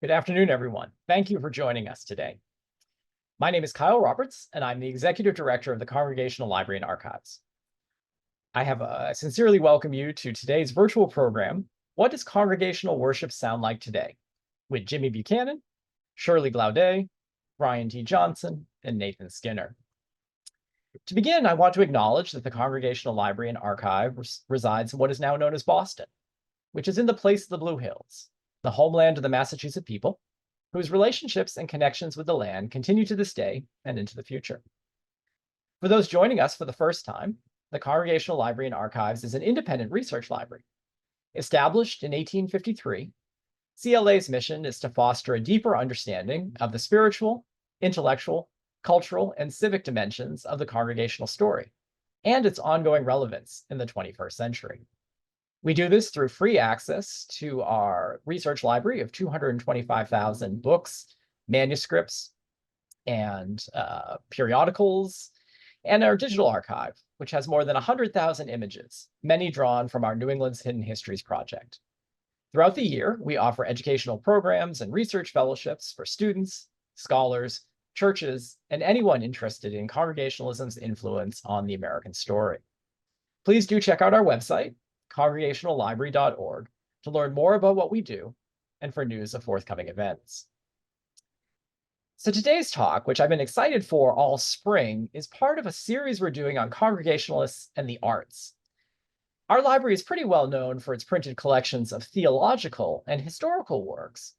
Good afternoon, everyone. Thank you for joining us today. My name is Kyle Roberts, and I'm the Executive Director of the Congregational Library and Archives. I sincerely welcome you to today's virtual program, What Does Congregational Worship Sound Like Today? With Jimmy Buchanan, Shirley Glaudet, Brian T. Johnson, and Nathan Skinner. To begin, I want to acknowledge that the Congregational Library and Archive resides in what is now known as Boston, which is in the place of the Blue Hills, the homeland of the Massachusetts people, whose relationships and connections with the land continue to this day and into the future. For those joining us for the first time, the Congregational Library and Archives is an independent research library. Established in 1853, CLA's mission is to foster a deeper understanding of the spiritual, intellectual, cultural, and civic dimensions of the congregational story and its ongoing relevance in the 21st century. We do this through free access to our research library of 225,000 books, manuscripts, and periodicals, and our digital archive, which has more than 100,000 images, many drawn from our New England's Hidden Histories project. Throughout the year, we offer educational programs and research fellowships for students, scholars, churches, and anyone interested in Congregationalism's influence on the American story. Please do check out our website, congregationallibrary.org, to learn more about what we do and for news of forthcoming events. So today's talk, which I've been excited for all spring, is part of a series we're doing on Congregationalists and the arts. Our library is pretty well known for its printed collections of theological and historical works,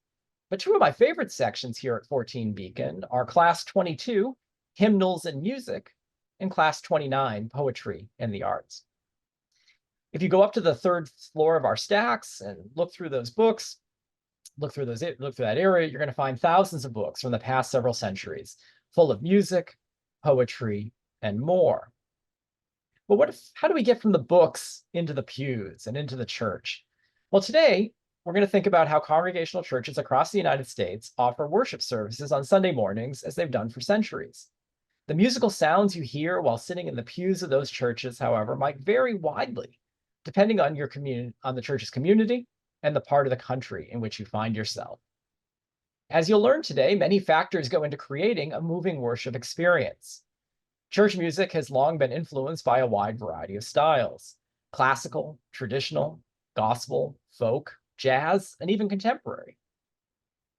but two of my favorite sections here at 14 Beacon are Class 22, Hymnals and Music, and Class 29, Poetry and the Arts. If you go up to the third floor of our stacks and look through those books, look through that area, you're going to find thousands of books from the past several centuries, full of music, poetry, and more. But how do we get from the books into the pews and into the church? Well, today, we're going to think about how congregational churches across the United States offer worship services on Sunday mornings as they've done for centuries. The musical sounds you hear while sitting in the pews of those churches, however, might vary widely, depending on the church's community and the part of the country in which you find yourself. As you'll learn today, many factors go into creating a moving worship experience. Church music has long been influenced by a wide variety of styles: classical, traditional, gospel, folk, jazz, and even contemporary.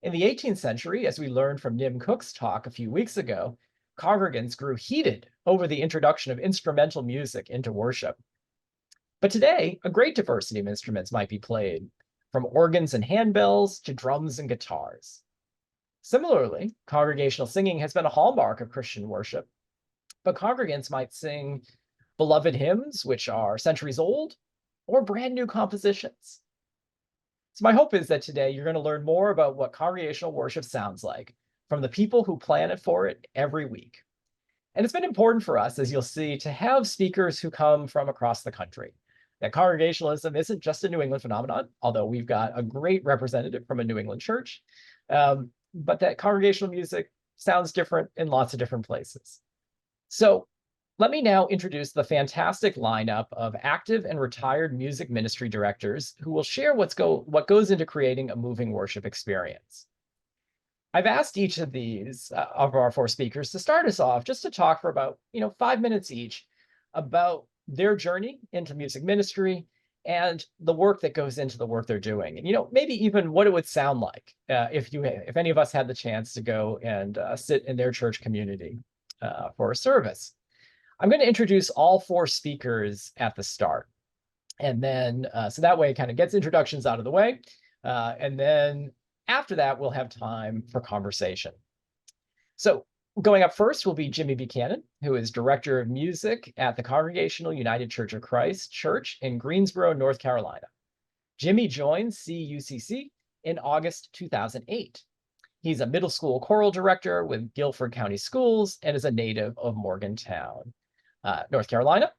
In the 18th century, as we learned from Nim Cook's talk a few weeks ago, congregants grew heated over the introduction of instrumental music into worship. But today, a great diversity of instruments might be played, from organs and handbells to drums and guitars. Similarly, congregational singing has been a hallmark of Christian worship, but congregants might sing beloved hymns, which are centuries old, or brand new compositions. So my hope is that today you're going to learn more about what congregational worship sounds like from the people who plan it for it every week. And it's been important for us, as you'll see, to have speakers who come from across the country. That congregationalism isn't just a New England phenomenon, although we've got a great representative from a New England church, but that congregational music sounds different in lots of different places. So let me now introduce the fantastic lineup of active and retired music ministry directors who will share what goes into creating a moving worship experience. I've asked each of these of our four speakers to start us off just to talk for about 5 minutes each about their journey into music ministry and the work that goes into the work they're doing, and maybe even what it would sound like if any of us had the chance to go and sit in their church community for a service. I'm going to introduce all four speakers at the start, and then so that way it kind of gets introductions out of the way, and then after that we'll have time for conversation. So going up first will be Jimmy Buchanan, who is Director of Music at the Congregational United Church of Christ Church in Greensboro, North Carolina. Jimmy joined CUCC in August 2008. He's a middle school choral director with Guilford County Schools and is a native of Morgantown, North Carolina,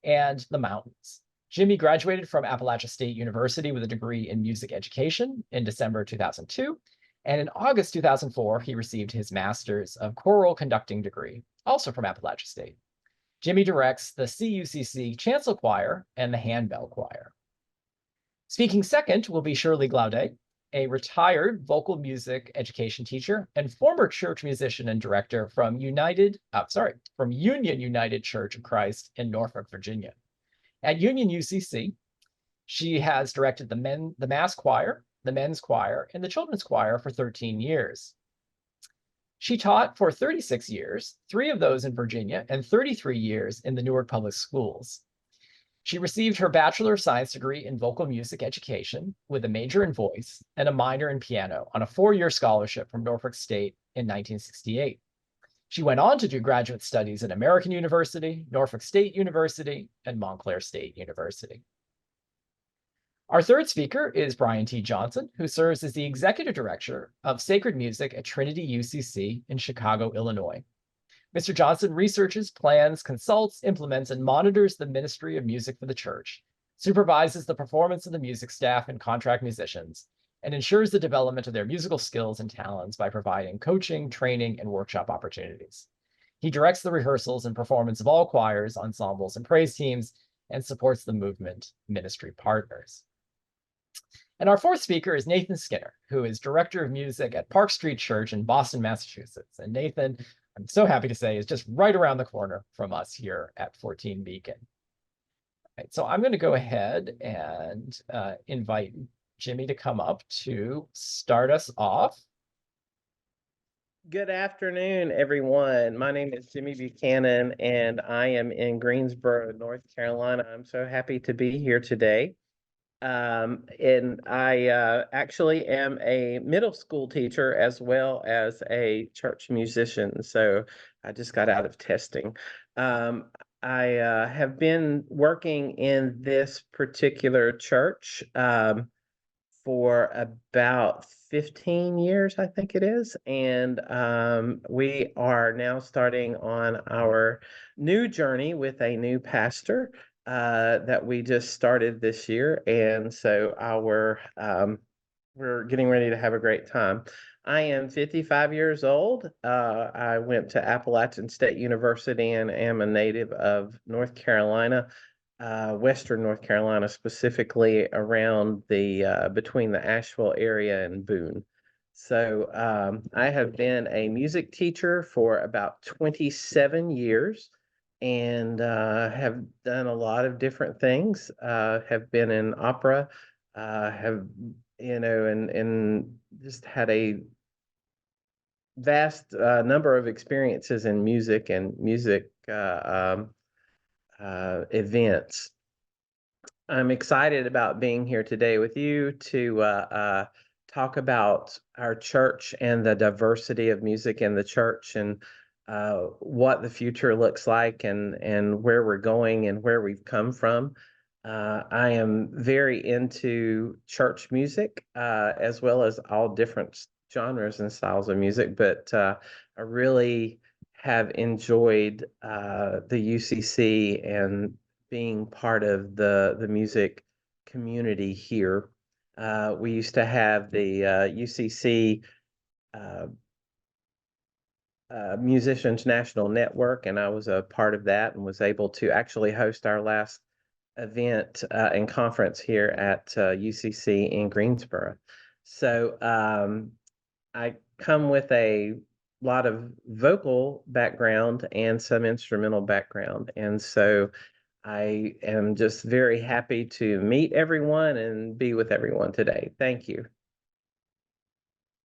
and the mountains. Jimmy graduated from Appalachia State University with a degree in music education in December 2002. And in August 2004, he received his Master's of Choral Conducting degree, also from Appalachia State. Jimmy directs the CUCC Chancel Choir and the Handbell Choir. Speaking second will be Shirley Glaudet, a retired vocal music education teacher and former church musician and director from Union United Church of Christ in Norfolk, Virginia. At Union UCC, she has directed the mass choir, the men's choir, and the children's choir for 13 years. She taught for 36 years, 3 of those in Virginia and 33 years in the Newark Public Schools. She received her Bachelor of Science degree in vocal music education with a major in voice and a minor in piano on a 4-year scholarship from Norfolk State in 1968. She went on to do graduate studies at American University, Norfolk State University, and Montclair State University. Our third speaker is Brian T. Johnson, who serves as the Executive Director of Sacred Music at Trinity UCC in Chicago, Illinois. Mr. Johnson researches, plans, consults, implements, and monitors the ministry of music for the church, supervises the performance of the music staff and contract musicians, and ensures the development of their musical skills and talents by providing coaching, training, and workshop opportunities. He directs the rehearsals and performance of all choirs, ensembles, and praise teams, and supports the movement ministry partners. And our fourth speaker is Nathan Skinner, who is Director of Music at Park Street Church in Boston, Massachusetts. And Nathan, I'm so happy to say, is just right around the corner from us here at 14 Beacon. Right, so I'm going to go ahead and invite Jimmy to come up to start us off. Good afternoon, everyone. My name is Jimmy Buchanan, and I am in Greensboro, North Carolina. I'm so happy to be here today. And I actually am a middle school teacher as well as a church musician. So I just got out of testing. I have been working in this particular church for about 15 years, I think it is. And we are now starting on our new journey with a new pastor that we just started this year. And so we're getting ready to have a great time. I am 55 years old. I went to Appalachian State University and am a native of North Carolina. Western North Carolina, specifically around the between the Asheville area and Boone. So I have been a music teacher for about 27 years and have done a lot of different things. Have been in opera, have and just had a vast number of experiences in music and music events. I'm excited about being here today with you to talk about our church and the diversity of music in the church and what the future looks like and where we're going and where we've come from. I am very into church music as well as all different genres and styles of music, but I really have enjoyed the UCC and being part of the music community here. We used to have the UCC Musicians National Network, and I was a part of that and was able to actually host our last event and conference here at UCC in Greensboro. So I come with a lot of vocal background and some instrumental background. And so I am just very happy to meet everyone and be with everyone today. Thank you.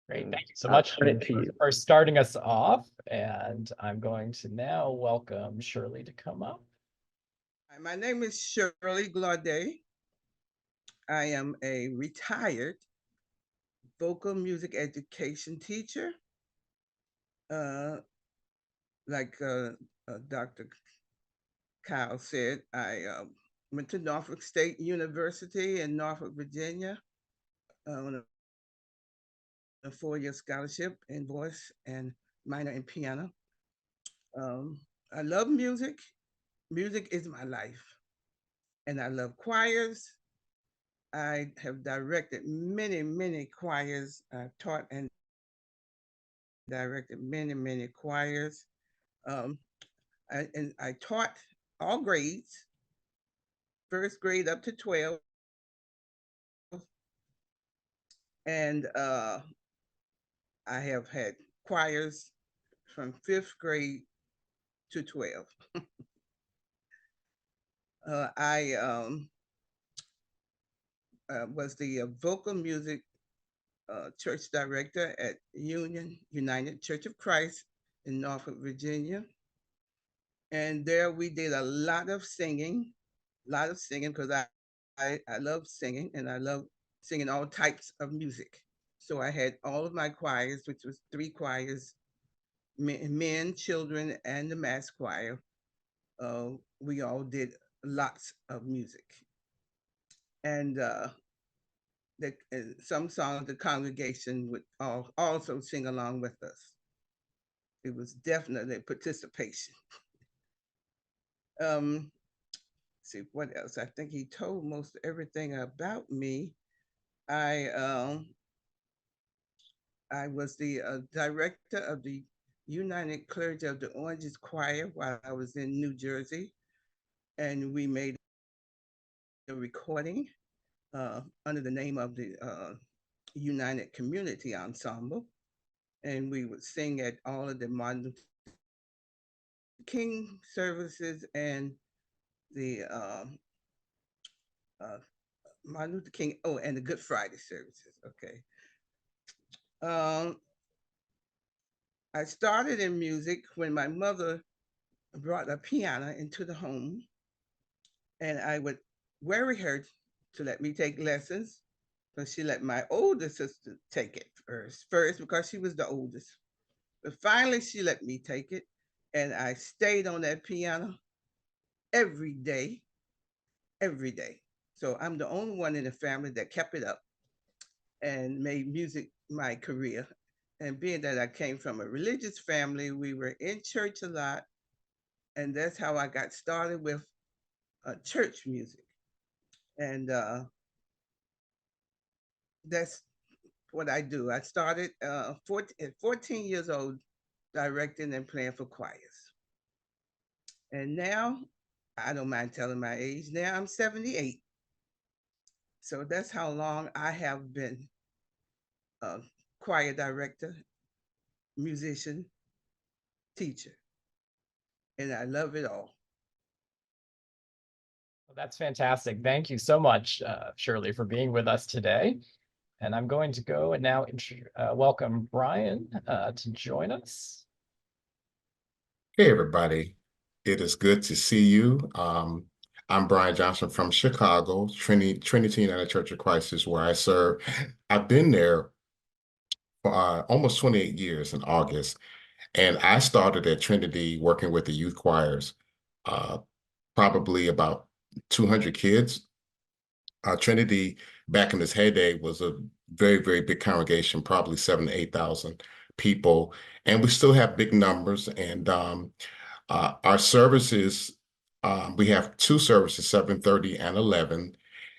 Great, thank you so much for starting us off. And I'm going to now welcome Shirley to come up. Hi, my name is Shirley Glaudet. I am a retired vocal music education teacher. Like Dr. Kyle said, I went to Norfolk State University in Norfolk, Virginia on a 4-year scholarship in voice and minor in piano. I love music. Music is my life. And I love choirs. I have directed many, many choirs. I've taught and directed many, many choirs. I taught all grades, first grade up to 12. And I have had choirs from 5th grade to 12. I was the vocal music church director at Union United Church of Christ in Norfolk, Virginia. And there we did a lot of singing because I love singing and I love singing all types of music. So I had all of my choirs, which was 3 choirs, men, children, and the mass choir. We all did lots of music. And some songs the congregation would also sing along with us. It was definitely participation. See what else? I think he told most everything about me. I was the director of the United Clergy of the Oranges Choir while I was in New Jersey, and we made a recording under the name of the United Community Ensemble, and we would sing at all of the Martin Luther King services and the Martin Luther King, and the Good Friday services. Okay. I started in music when my mother brought a piano into the home, and I would worry her to let me take lessons, but she let my older sister take it first because she was the oldest. But finally, she let me take it, and I stayed on that piano every day, every day. So I'm the only one in the family that kept it up and made music my career. And being that I came from a religious family, we were in church a lot, and that's how I got started with church music. And that's what I do. I started at 14 years old, directing and playing for choirs. And now, I don't mind telling my age, now I'm 78. So that's how long I have been a choir director, musician, teacher. And I love it all. Well, that's fantastic. Thank you so much, Shirley, for being with us today. And I'm going to go and now welcome Brian to join us. Hey, everybody. It is good to see you. I'm Brian Johnson from Chicago, Trinity United Church of Christ is where I serve. I've been there for almost 28 years in August, and I started at Trinity working with the youth choirs, probably about 200 kids. Trinity, back in its heyday, was a very, very big congregation, probably 7,000 to 8,000 people, and we still have big numbers. And our services, we have 2 services, 7:30 and 11.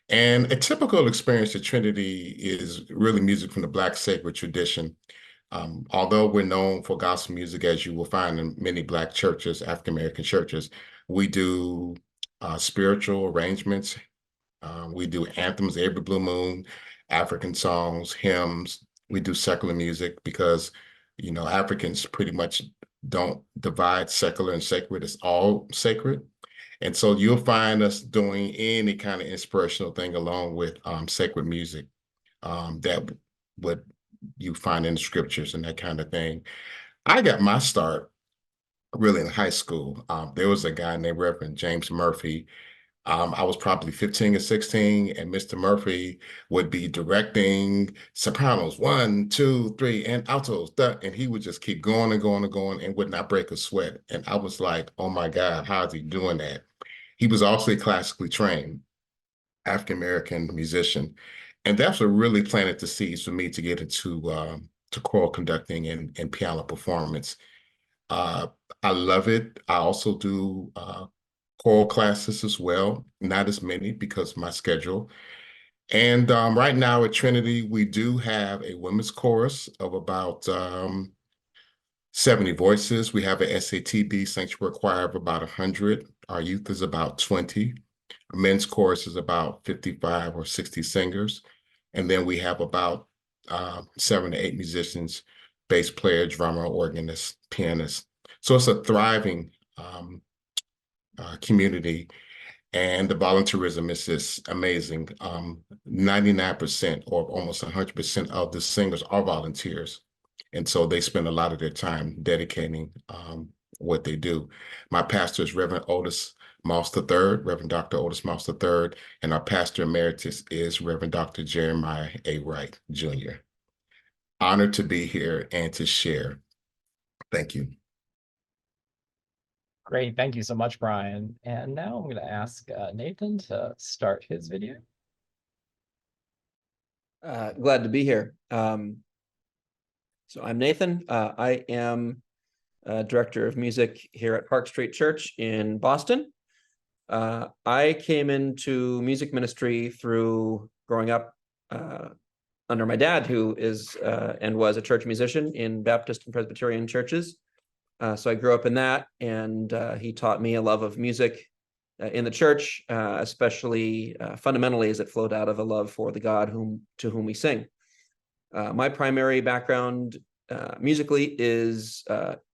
And a typical experience at Trinity is really music from the Black sacred tradition. Although we're known for gospel music, as you will find in many Black churches, African American churches, we do spiritual arrangements. We do anthems every blue moon, African songs, hymns. We do secular music because, Africans pretty much don't divide secular and sacred. It's all sacred. And so you'll find us doing any kind of inspirational thing along with sacred music that would you find in the scriptures and that kind of thing. I got my start really in high school. There was a guy named Reverend James Murphy. I was probably 15 or 16, and Mr. Murphy would be directing sopranos, 1, 2, 3, and altos, and he would just keep going and going and going and would not break a sweat. And I was like, oh my God, how is he doing that? He was also a classically trained African-American musician. And that's what really planted the seeds for me to get into to choral conducting and piano performance. I love it. I also do choral classes as well, not as many because of my schedule. And right now at Trinity, we do have a women's chorus of about 70 voices. We have an SATB sanctuary choir of about 100. Our youth is about 20. Our men's chorus is about 55 or 60 singers. And then we have about 7 to 8 musicians, bass player, drummer, organist, pianist. So it's a thriving community, and the volunteerism is just amazing. 99% or almost 100% of the singers are volunteers. And so they spend a lot of their time dedicating what they do. My pastor is Reverend Otis Moss III, Reverend Dr. Otis Moss III, and our pastor emeritus is Reverend Dr. Jeremiah A. Wright, Jr. Honored to be here and to share. Thank you. Great, thank you so much, Brian. And now I'm going to ask Nathan to start his video. Glad to be here. So I'm Nathan. I am Director of Music here at Park Street Church in Boston. I came into music ministry through growing up under my dad, who is and was a church musician in Baptist and Presbyterian churches. So I grew up in that, and he taught me a love of music in the church, especially fundamentally as it flowed out of a love for the God to whom we sing. My primary background musically is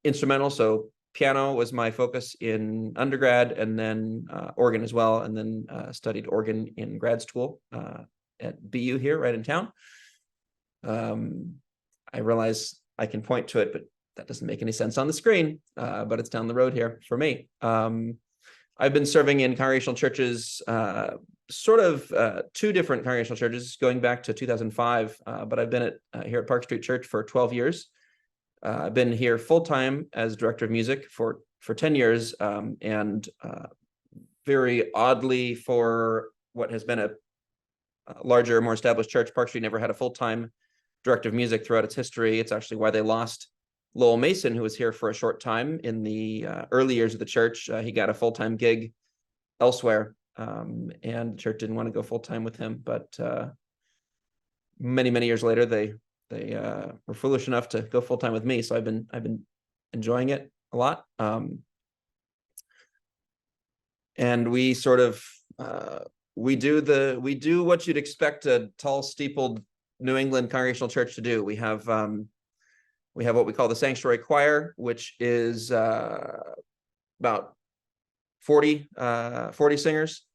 instrumental, so piano was my focus in undergrad, and then organ as well, and then studied organ in grad school at BU here right in town. I realize I can point to it, but that doesn't make any sense on the screen, but it's down the road here for me. I've been serving in congregational churches, sort of 2 different congregational churches going back to 2005, but I've been here at Park Street Church for 12 years. I've been here full-time as director of music for 10 years, and very oddly, for what has been a larger, more established church, Park Street never had a full-time director of music throughout its history. It's actually why they lost Lowell Mason, who was here for a short time in the early years of the church. He got a full-time gig elsewhere, and the church didn't want to go full-time with him. But many years later, they were foolish enough to go full-time with me. So I've been enjoying it a lot. And we sort of we do what you'd expect a tall, steepled New England congregational church to do. We have what we call the sanctuary choir, which is about 40 singers.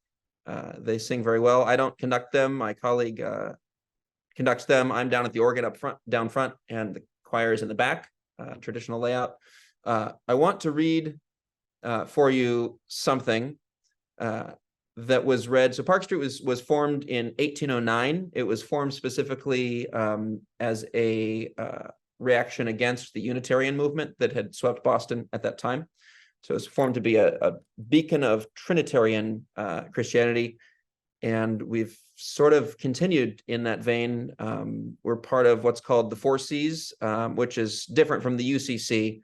They sing very well. I don't conduct them. My colleague conducts them. I'm down at the organ down front, and the choir is in the back, traditional layout. I want to read for you something that was read. So Park Street was formed in 1809. It was formed specifically as a reaction against the Unitarian movement that had swept Boston at that time. So it was formed to be a beacon of Trinitarian Christianity, and we've sort of continued in that vein. We're part of what's called the 4 Cs, which is different from the UCC.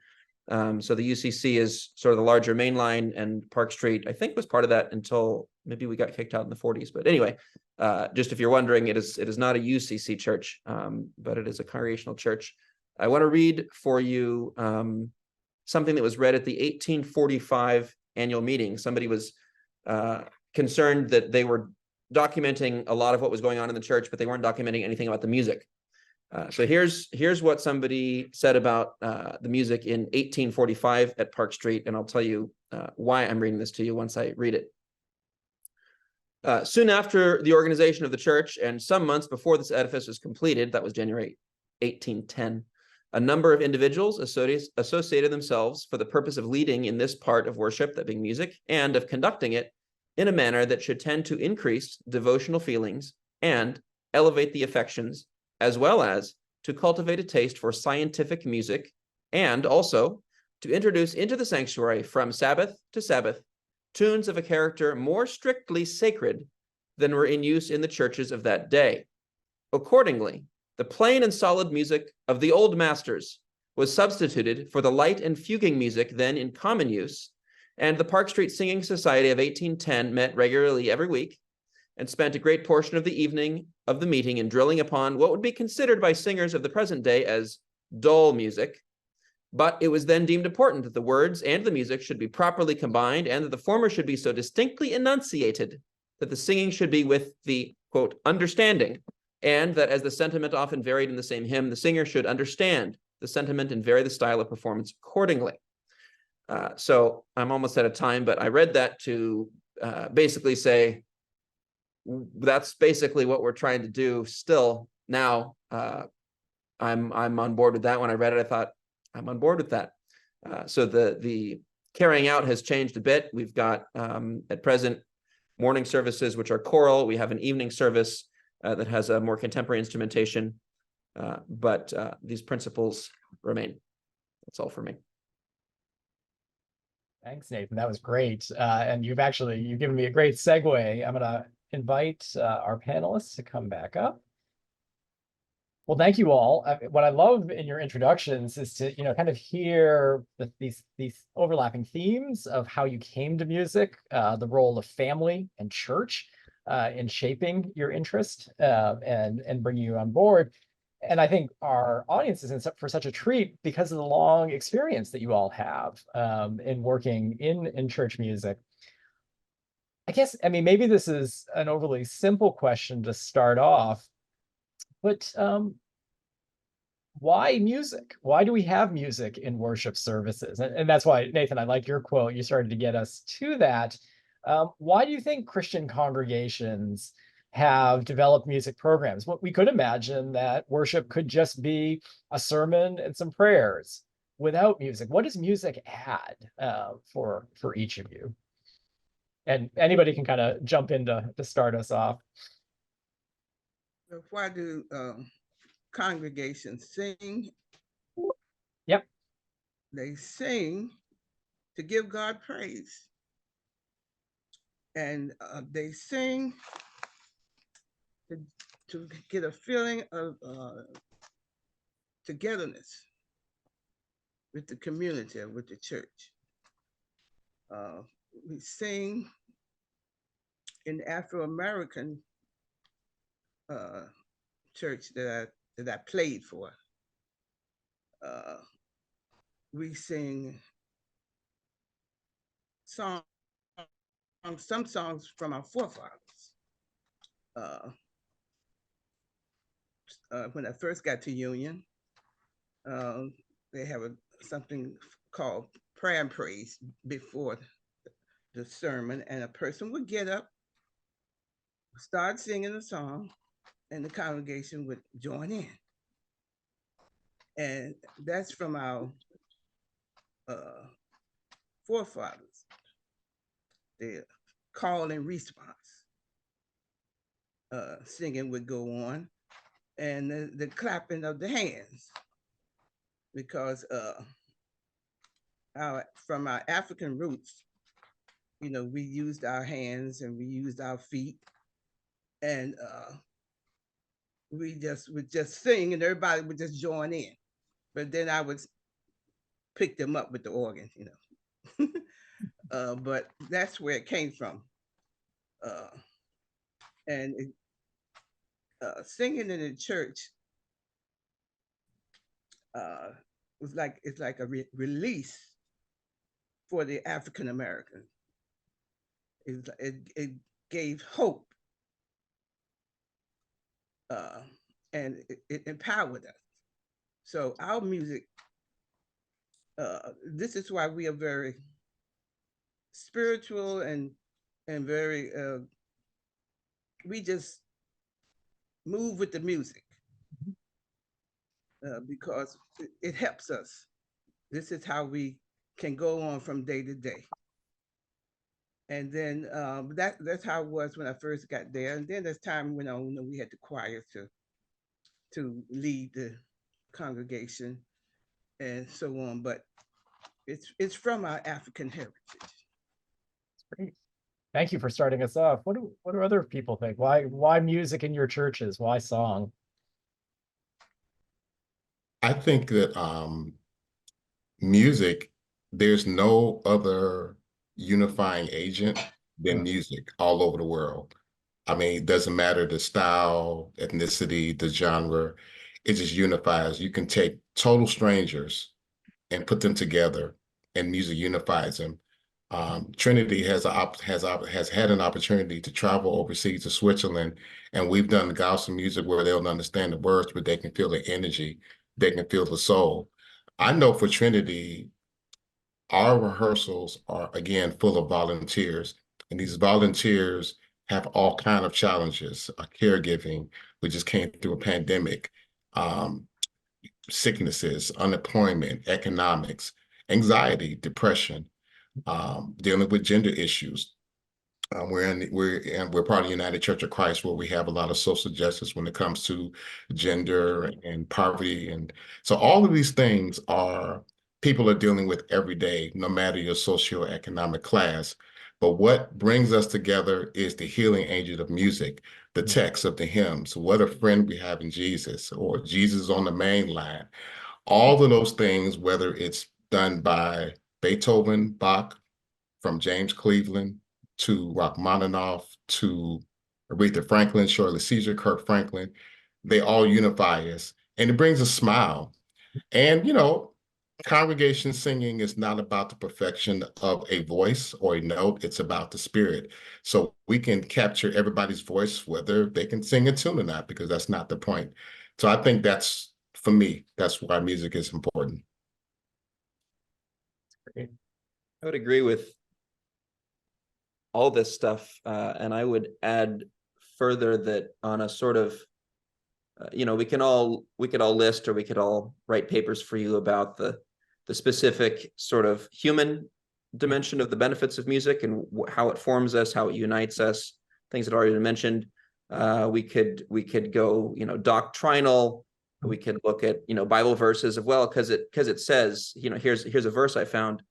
So the UCC is sort of the larger main line, and Park Street, I think, was part of that until maybe we got kicked out in the 40s. But anyway, just if you're wondering, it is not a UCC church, but it is a congregational church. I want to read for you something that was read at the 1845 annual meeting. Somebody was concerned that they were documenting a lot of what was going on in the church, but they weren't documenting anything about the music. So here's what somebody said about the music in 1845 at Park Street, and I'll tell you why I'm reading this to you once I read it. Soon after the organization of the church, and some months before this edifice was completed, that was January 1810, a number of individuals associated themselves for the purpose of leading in this part of worship, that being music, and of conducting it in a manner that should tend to increase devotional feelings and elevate the affections, as well as to cultivate a taste for scientific music, and also to introduce into the sanctuary from Sabbath to Sabbath tunes of a character more strictly sacred than were in use in the churches of that day. Accordingly, the plain and solid music of the old masters was substituted for the light and fuguing music then in common use, and the Park Street Singing Society of 1810 met regularly every week and spent a great portion of the evening of the meeting in drilling upon what would be considered by singers of the present day as dull music. But it was then deemed important that the words and the music should be properly combined, and that the former should be so distinctly enunciated that the singing should be with the, quote, understanding and that as the sentiment often varied in the same hymn, the singer should understand the sentiment and vary the style of performance accordingly. So I'm almost out of time, but I read that to basically say that's basically what we're trying to do still now. I'm on board with that. When I read it, I thought I'm on board with that. So the carrying out has changed a bit. We've got at present morning services, which are choral. We have an evening service that has a more contemporary instrumentation, but these principles remain. That's all for me. Thanks, Nathan. That was great. And you've given me a great segue. I'm going to invite our panelists to come back up. Well, thank you all. What I love in your introductions is to, kind of hear these overlapping themes of how you came to music, the role of family and church in shaping your interest and bringing you on board. And I think our audience is in for such a treat because of the long experience that you all have in working in church music. I guess, maybe this is an overly simple question to start off, but why music? Why do we have music in worship services? And that's why, Nathan, I like your quote. You started to get us to that. Why do you think Christian congregations have developed music programs? Well, we could imagine that worship could just be a sermon and some prayers without music. What does music add for each of you? And anybody can kind of jump in to start us off. Why do congregations sing? Yep. They sing to give God praise. And they sing to get a feeling of togetherness with the community, with the church. We sing in Afro-American church that I played for. We sing some songs from our forefathers. When I first got to Union, they have something called prayer and praise before the sermon, and a person would get up, start singing a song, and the congregation would join in. And that's from our forefathers, the call and response. Singing would go on, and the clapping of the hands, because from our African roots, we used our hands and we used our feet, and we would just sing, and everybody would just join in. But then I would pick them up with the organ, but that's where it came from. And singing in the church it's like a release for the African American. It gave hope, and it empowered us. So our music, this is why we are very spiritual and very, we just move with the music because it helps us. This is how we can go on from day to day. And then that's how it was when I first got there. And then as time went on, we had the choir to lead the congregation and so on. But it's from our African heritage. Great. Thank you for starting us off. What do other people think? Why music in your churches? Why song? I think that music, there's no other unifying agent than music all over the world. It doesn't matter the style, ethnicity, the genre, it just unifies. You can take total strangers and put them together, and music unifies them. Trinity has had an opportunity to travel overseas to Switzerland, and we've done gospel music where they don't understand the words, but they can feel the energy, they can feel the soul. I know for Trinity, our rehearsals are again full of volunteers, and these volunteers have all kind of challenges, caregiving. We just came through a pandemic, um, sicknesses, unemployment, economics, anxiety, depression, dealing with gender issues. We're part of the United Church of Christ, where we have a lot of social justice when it comes to gender and poverty, and so all of these things are people are dealing with every day, no matter your socioeconomic class. But what brings us together is the healing angel of music, the text of the hymns, "What a Friend We Have in Jesus," or "Jesus on the Main Line." All of those things, whether it's done by Beethoven, Bach, from James Cleveland to Rachmaninoff to Aretha Franklin, Shirley Caesar, Kirk Franklin, they all unify us, and it brings a smile. And congregation singing is not about the perfection of a voice or a note, it's about the spirit. So we can capture everybody's voice, whether they can sing a tune or not, because that's not the point. So I think that's, for me, that's why music is important. I would agree with all this stuff, and I would add further that on a sort of, we could all list, or we could all write papers for you about the specific sort of human dimension of the benefits of music and how it forms us, how it unites us, things that already been mentioned. We could go, doctrinal. We could look at, Bible verses as well, because it says, here's a verse I found,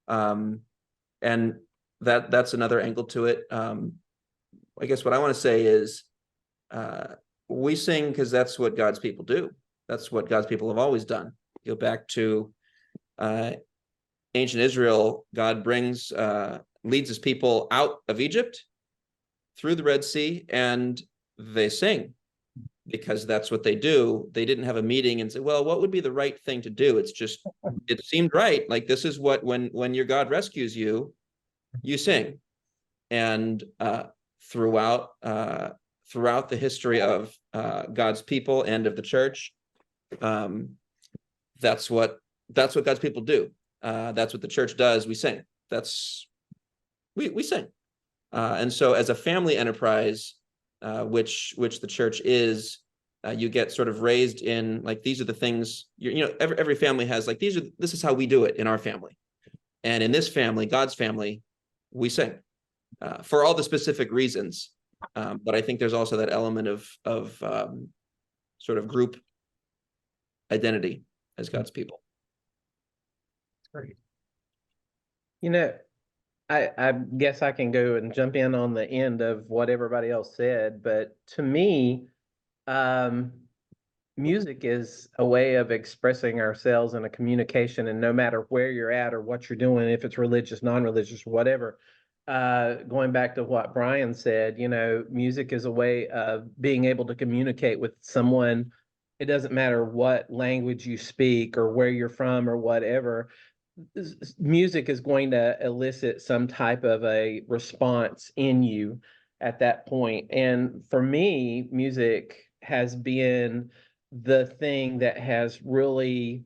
and that's another angle to it. I guess what I want to say is, we sing because that's what God's people do. That's what God's people have always done. Go back to ancient Israel. God leads his people out of Egypt through the Red Sea, and they sing because that's what they do. They didn't have a meeting and say, well, what would be the right thing to do? It's just, it seemed right. Like, this is what, when your God rescues you, you sing. And throughout the history of God's people and of the church, that's what God's people do. That's what the church does. We sing. We sing. And so as a family enterprise, which the church is, you get sort of raised in, like, these are the things, every family has, like, this is how we do it in our family. And in this family, God's family, we sing for all the specific reasons. But I think there's also that element of sort of group identity as God's people. Great. I guess I can go and jump in on the end of what everybody else said, but to me, music is a way of expressing ourselves in a communication, and no matter where you're at or what you're doing, if it's religious, non-religious, whatever, going back to what Brian said, music is a way of being able to communicate with someone. It doesn't matter what language you speak or where you're from or whatever. Music is going to elicit some type of a response in you at that point. And for me, music has been the thing that has really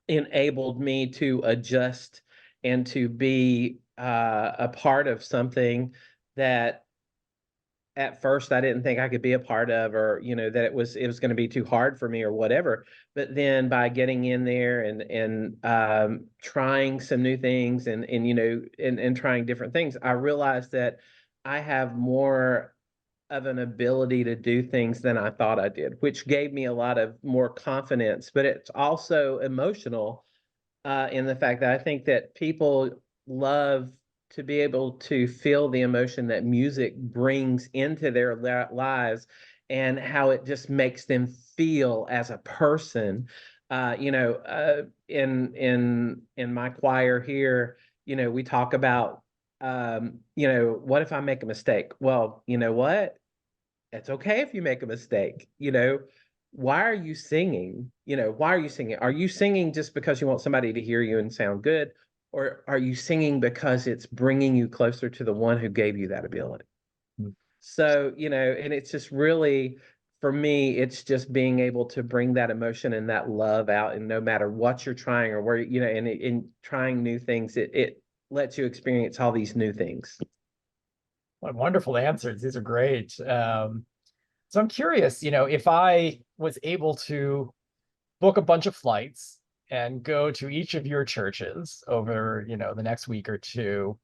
enabled me to adjust and to be a part of something that at first I didn't think I could be a part of, or that it was going to be too hard for me or whatever. But then by getting in there and trying some new things and trying different things, I realized that I have more of an ability to do things than I thought I did, which gave me a lot of more confidence. But it's also emotional in the fact that I think that people love to be able to feel the emotion that music brings into their lives, and how it just makes them feel as a person. In my choir here, we talk about, what if I make a mistake? Well, you know what? It's okay if you make a mistake. Why are you singing? Why are you singing? Are you singing just because you want somebody to hear you and sound good? or are you singing because it's bringing you closer to the one who gave you that ability? Mm. So, and it's just really, for me, it's just being able to bring that emotion and that love out. And no matter what you're trying or where, and in trying new things, it lets you experience all these new things. What wonderful answers. These are great. So I'm curious, if I was able to book a bunch of flights and go to each of your churches over, the next week or two,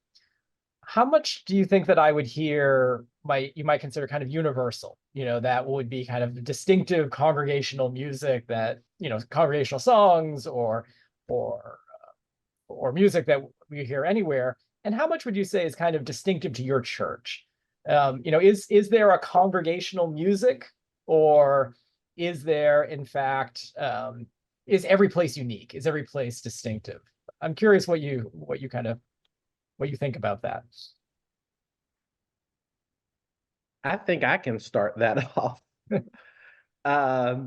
how much do you think that I would hear you might consider kind of universal, that would be kind of distinctive congregational music that, congregational songs or music that we hear anywhere? And how much would you say is kind of distinctive to your church? Is there a congregational music, or is there, in fact, is every place unique? Is every place distinctive? I'm curious what you think about that. I think I can start that off. I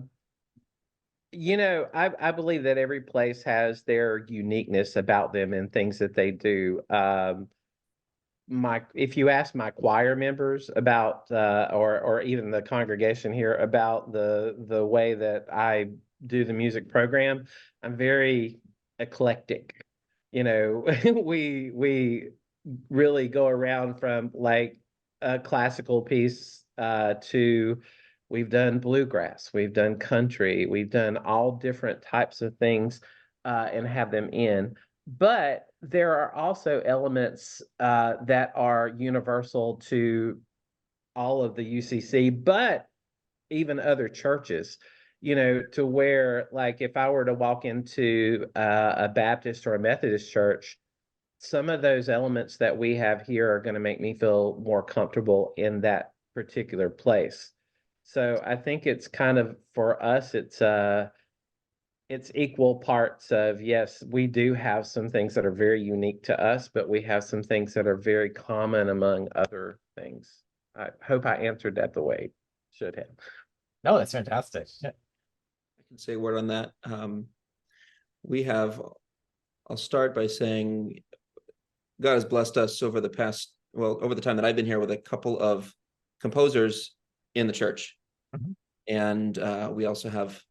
believe that every place has their uniqueness about them and things that they do. If you ask my choir members about or even the congregation here about the way that I do the music program, I'm very eclectic. We really go around from like a classical piece to we've done bluegrass, we've done country, we've done all different types of things and have them in. But there are also elements that are universal to all of the UCC, but even other churches, to where, like, if I were to walk into a Baptist or a Methodist church, some of those elements that we have here are going to make me feel more comfortable in that particular place. So I think it's kind of, for us, it's equal parts of, yes, we do have some things that are very unique to us, but we have some things that are very common among other things. I hope I answered that the way it should have. No, that's fantastic. Yeah. I can say a word on that. I'll start by saying God has blessed us over the time that I've been here, with a couple of composers in the church. Mhm. And we also have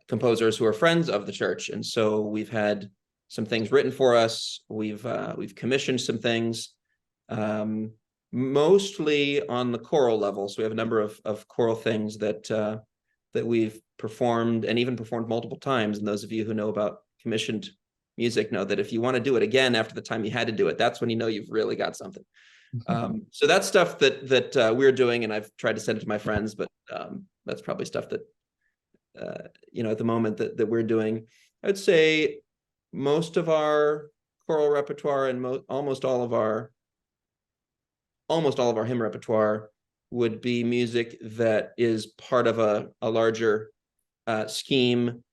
composers who are friends of the church, and so we've had some things written for us. We've commissioned some things, mostly on the choral level. So we have a number of choral things that we've performed, and even performed multiple times. And those of you who know about commissioned music know that if you want to do it again after the time you had to do it, that's when you've really got something. So that's stuff that we're doing, and I've tried to send it to my friends, but that's probably stuff that at the moment that we're doing. I would say most of our choral repertoire and almost all of our hymn repertoire would be music that is part of a larger scheme.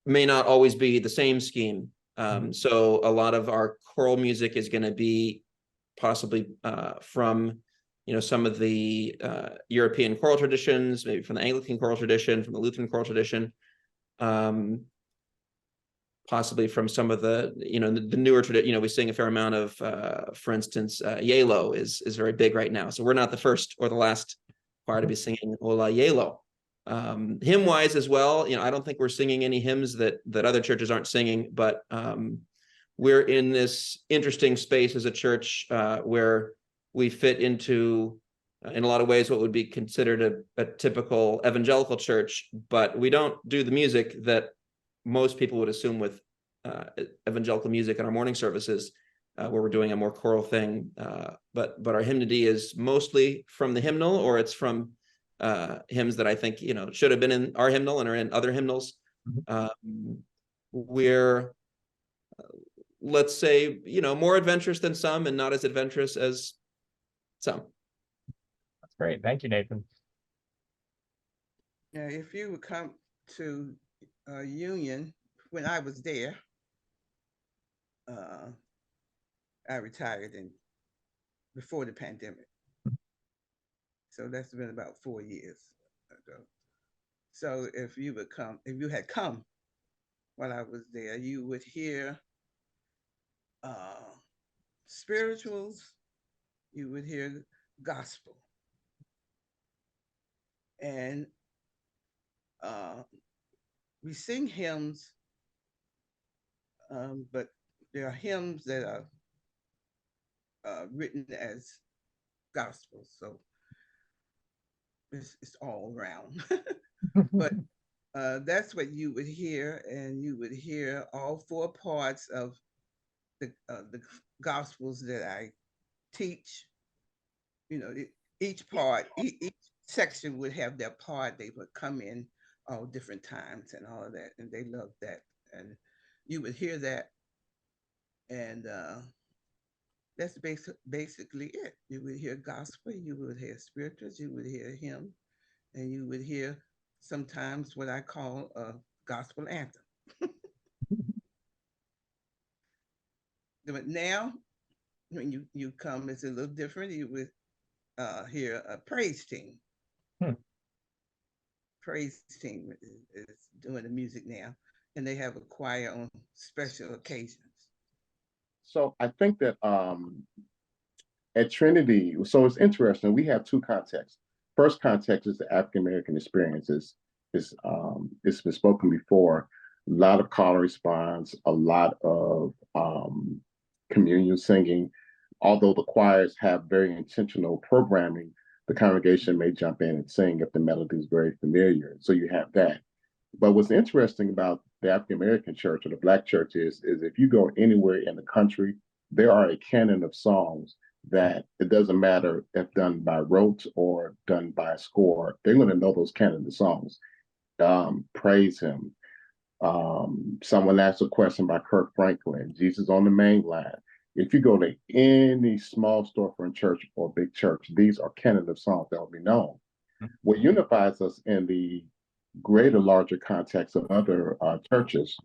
May not always be the same scheme. So a lot of our choral music is going to be possibly from some of the European choral traditions, maybe from the Anglican choral tradition, from the Lutheran choral tradition, possibly from some of the newer tradition. We sing a fair amount of, for instance, Yelo is very big right now. So we're not the first or the last choir to be singing Ola Yelo. Hymn wise as well, I don't think we're singing any hymns that other churches aren't singing, but we're in this interesting space as a church where we fit into, in a lot of ways, what would be considered a typical evangelical church, but we don't do the music that most people would assume with evangelical music in our morning services, where we're doing a more choral thing. But our hymnody is mostly from the hymnal, or it's from hymns that I think should have been in our hymnal and are in other hymnals. We're let's say more adventurous than some, and not as adventurous as some. That's great. Thank you, Nathan. Yeah, if you would come to Union when I was there, I retired before the pandemic. So that's been about 4 years ago. So if you had come while I was there. You would hear spirituals, you would hear gospel. And we sing hymns, but there are hymns that are written as gospel. So it's all around. But that's what you would hear, and you would hear all four parts of the gospels that I teach. You know, each part, each section would have their part. They would come in all different times and all of that, and they loved that. And you would hear that, and that's basically it. You would hear gospel, you would hear spirituals, you would hear hymn, and you would hear sometimes what I call a gospel anthem. But now, when you come, it's a little different. You would hear a praise team. Praise team is doing the music now, and they have a choir on special occasions. So I think that at Trinity, so it's interesting. We have two contexts. First context is the African American experience. It's been spoken before. A lot of call and response, a lot of communion singing. Although the choirs have very intentional programming, the congregation may jump in and sing if the melody is very familiar. So you have that. But what's interesting about the African American church or the Black church is if you go anywhere in the country, there are a canon of songs that it doesn't matter if done by rote or done by score, they're going to know those canon of songs. Praise Him. Someone asked a question by Kirk Franklin, Jesus on the Main Line. If you go to any small storefront church or big church, these are canon of songs that will be known. What unifies us in the greater, larger context of other churches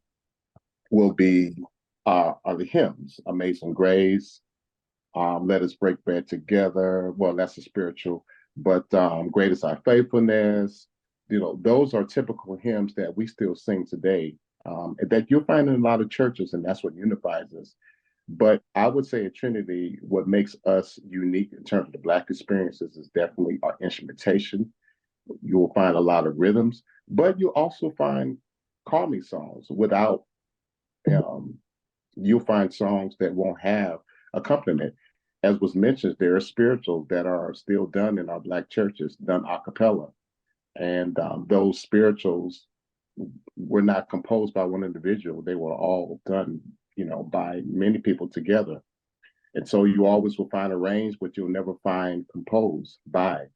will be are the hymns, Amazing Grace, Let Us Break Bread Together. Well, that's a spiritual, but Great Is Our Faithfulness. You know, those are typical hymns that we still sing today, that you'll find in a lot of churches, and that's what unifies us. But I would say at Trinity, what makes us unique in terms of the Black experiences is definitely our instrumentation. You'll find a lot of rhythms, but you'll also find calming songs without, you'll find songs that won't have accompaniment. As was mentioned, there are spirituals that are still done in our Black churches, done a cappella. And those spirituals were not composed by one individual. They were all done, by many people together. And so you always will find arranged, but you'll never find composed by.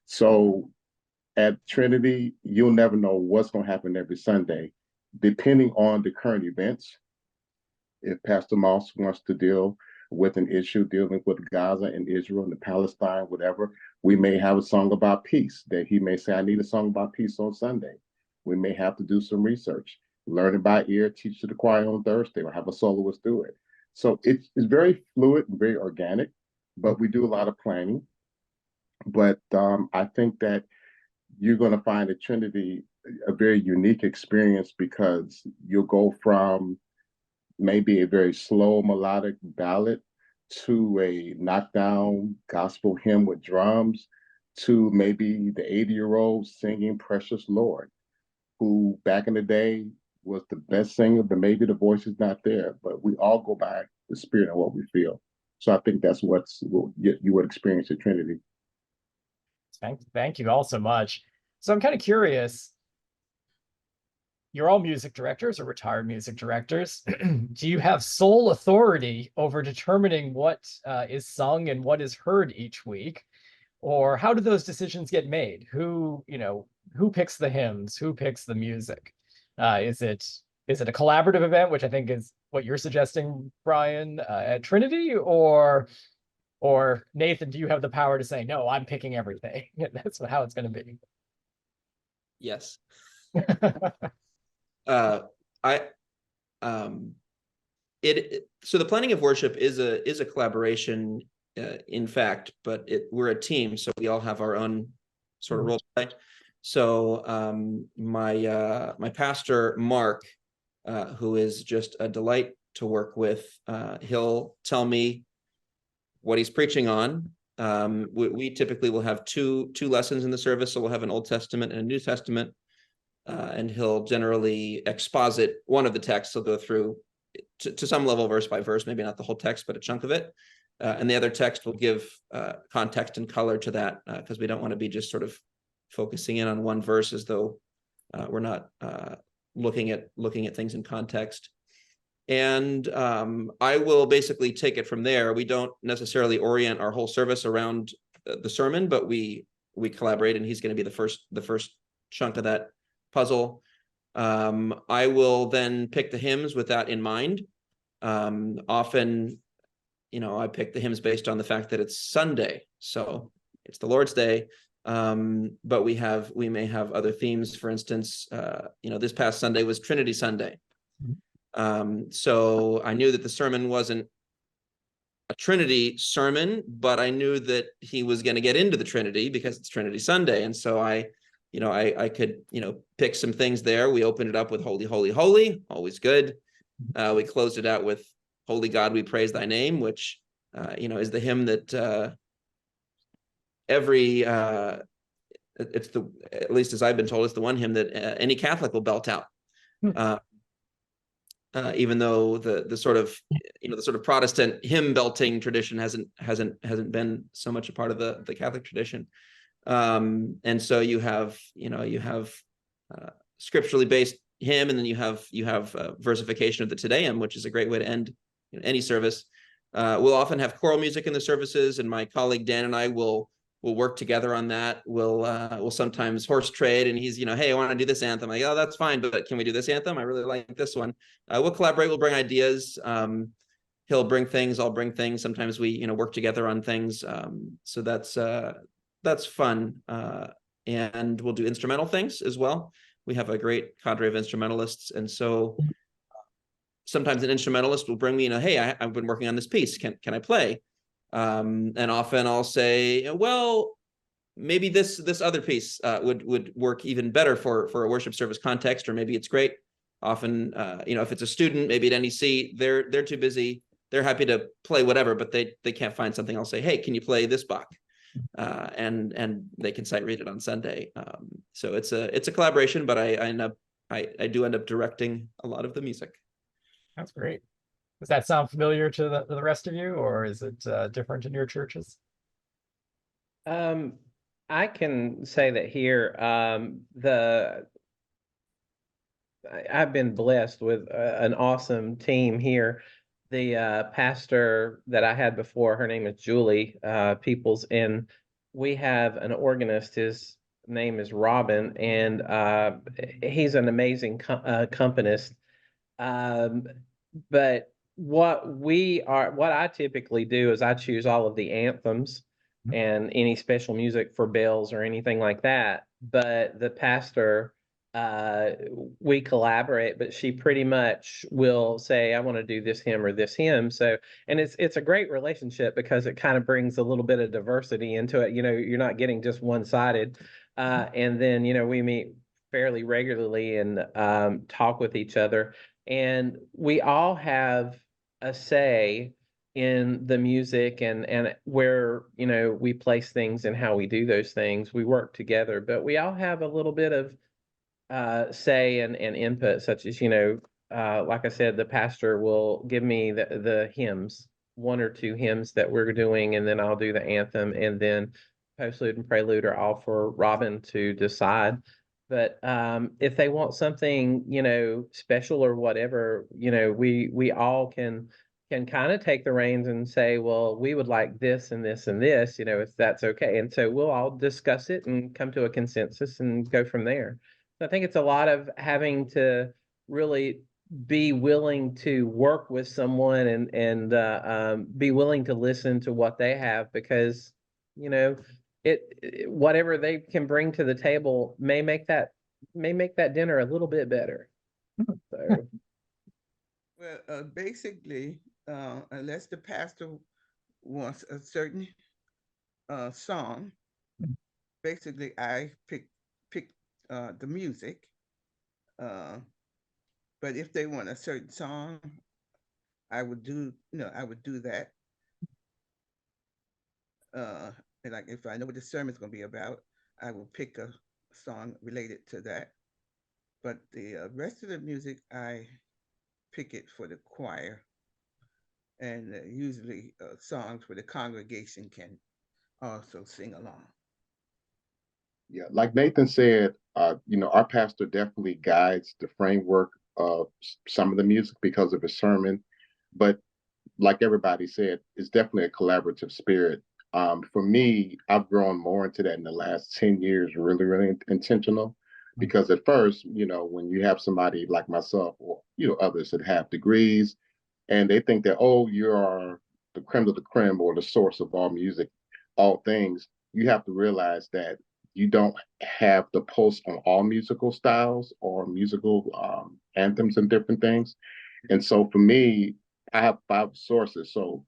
So at Trinity, you'll never know what's going to happen every Sunday, depending on the current events. If Pastor Moss wants to deal with an issue dealing with Gaza and Israel and Palestine, whatever, we may have a song about peace that he may say, I need a song about peace on Sunday. We may have to do some research, learn it by ear, teach to the choir on Thursday, or have a soloist do it. So it's very fluid and very organic, but we do a lot of planning. But I think that you're going to find at Trinity a very unique experience because you'll go from maybe a very slow melodic ballad to a knockdown gospel hymn with drums to maybe the 80-year-old singing Precious Lord, who back in the day was the best singer, but maybe the voice is not there. But we all go by the spirit and what we feel. So I think that's what you would experience at Trinity. Thank you all so much. So I'm kind of curious, you're all music directors or retired music directors. Do you have sole authority over determining what is sung and what is heard each week? Or how do those decisions get made? Who picks the hymns? Who picks the music? Is it a collaborative event, which I think is what you're suggesting, Brian, at Trinity? Or Nathan, do you have the power to say, no, I'm picking everything? That's how it's going to be. Yes. So the planning of worship is a collaboration, in fact, but we're a team, so we all have our own sort of role to play. So my pastor Mark who is just a delight to work with. He'll tell me what he's preaching on. We typically will have two lessons in the service, so we'll have an Old Testament and a New Testament, and he'll generally exposit one of the texts. He'll go through to some level, verse by verse, maybe not the whole text, but a chunk of it. And the other text will give context and color to that, because we don't want to be just sort of focusing in on one verse as though we're not looking at things in context. And I will basically take it from there. We don't necessarily orient our whole service around the sermon, but we collaborate, and he's going to be the first chunk of that puzzle. I will then pick the hymns with that in mind. Often, I pick the hymns based on the fact that it's Sunday, so it's the Lord's Day. But we may have other themes. For instance, this past Sunday was Trinity Sunday. So I knew that the sermon wasn't a Trinity sermon, but I knew that he was going to get into the Trinity because it's Trinity Sunday. And so I could, pick some things there. We opened it up with Holy, Holy, Holy, always good. We closed it out with Holy God, we praise thy name, which, is the hymn that it's at least as I've been told, it's the one hymn that any Catholic will belt out. Even though the sort of Protestant hymn belting tradition hasn't been so much a part of the Catholic tradition. And so you have scripturally based hymn, and then you have versification of the Te Deum, which is a great way to end any service. We'll often have choral music in the services, and my colleague Dan and I will work together on that. We'll sometimes horse trade, and he's, hey, I want to do this anthem. I'm like, oh, that's fine, but can we do this anthem? I really like this one. We'll collaborate, we'll bring ideas. He'll bring things, I'll bring things. Sometimes we, work together on things. So that's fun. And we'll do instrumental things as well. We have a great cadre of instrumentalists. And so sometimes an instrumentalist will bring me, hey, I've been working on this piece. Can I play? And often I'll say, well, maybe this other piece would work even better for a worship service context, or maybe it's great. Often, if it's a student, maybe at NEC, they're too busy. They're happy to play whatever, but they can't find something. I'll say, hey, can you play this Bach? And they can sight read it on Sunday. So it's a collaboration, but I do end up directing a lot of the music. That's great. Does that sound familiar to the rest of you, or is it different in your churches? I can say that here, I've been blessed with an awesome team here. The pastor that I had before, her name is Julie Peoples, and we have an organist. His name is Robin, and he's an amazing accompanist. But what I typically do is I choose all of the anthems and any special music for bells or anything like that. But the pastor, we collaborate, but she pretty much will say, I want to do this hymn or this hymn. So, and it's a great relationship because it kind of brings a little bit of diversity into it. You're not getting just one-sided. And then, we meet fairly regularly and talk with each other. And we all have a say in the music and where, we place things and how we do those things. We work together, but we all have a little bit of say and input, such as, like I said, the pastor will give me the hymns, one or two hymns that we're doing, and then I'll do the anthem, and then postlude and prelude are all for Robin to decide. But if they want something, special or whatever, we all can kind of take the reins and say, well, we would like this and this and this, if that's okay. And so we'll all discuss it and come to a consensus and go from there. So I think it's a lot of having to really be willing to work with someone and be willing to listen to what they have, because, whatever they can bring to the table may make that dinner a little bit better. So. Well, basically, unless the pastor wants a certain song, basically I pick the music, But if they want a certain song, I would do, I would do that. And like if I know what the sermon's gonna be about, I will pick a song related to that. But the rest of the music, I pick it for the choir, and usually songs where the congregation can also sing along. Yeah, like Nathan said, our pastor definitely guides the framework of some of the music because of his sermon. But like everybody said, it's definitely a collaborative spirit. For me, I've grown more into that in the last 10 years, really, really intentional. Because at first, when you have somebody like myself or, others that have degrees and they think that, oh, you are the creme of the creme or the source of all music, all things, you have to realize that you don't have the pulse on all musical styles or musical anthems and different things. And so for me, I have 5 sources. So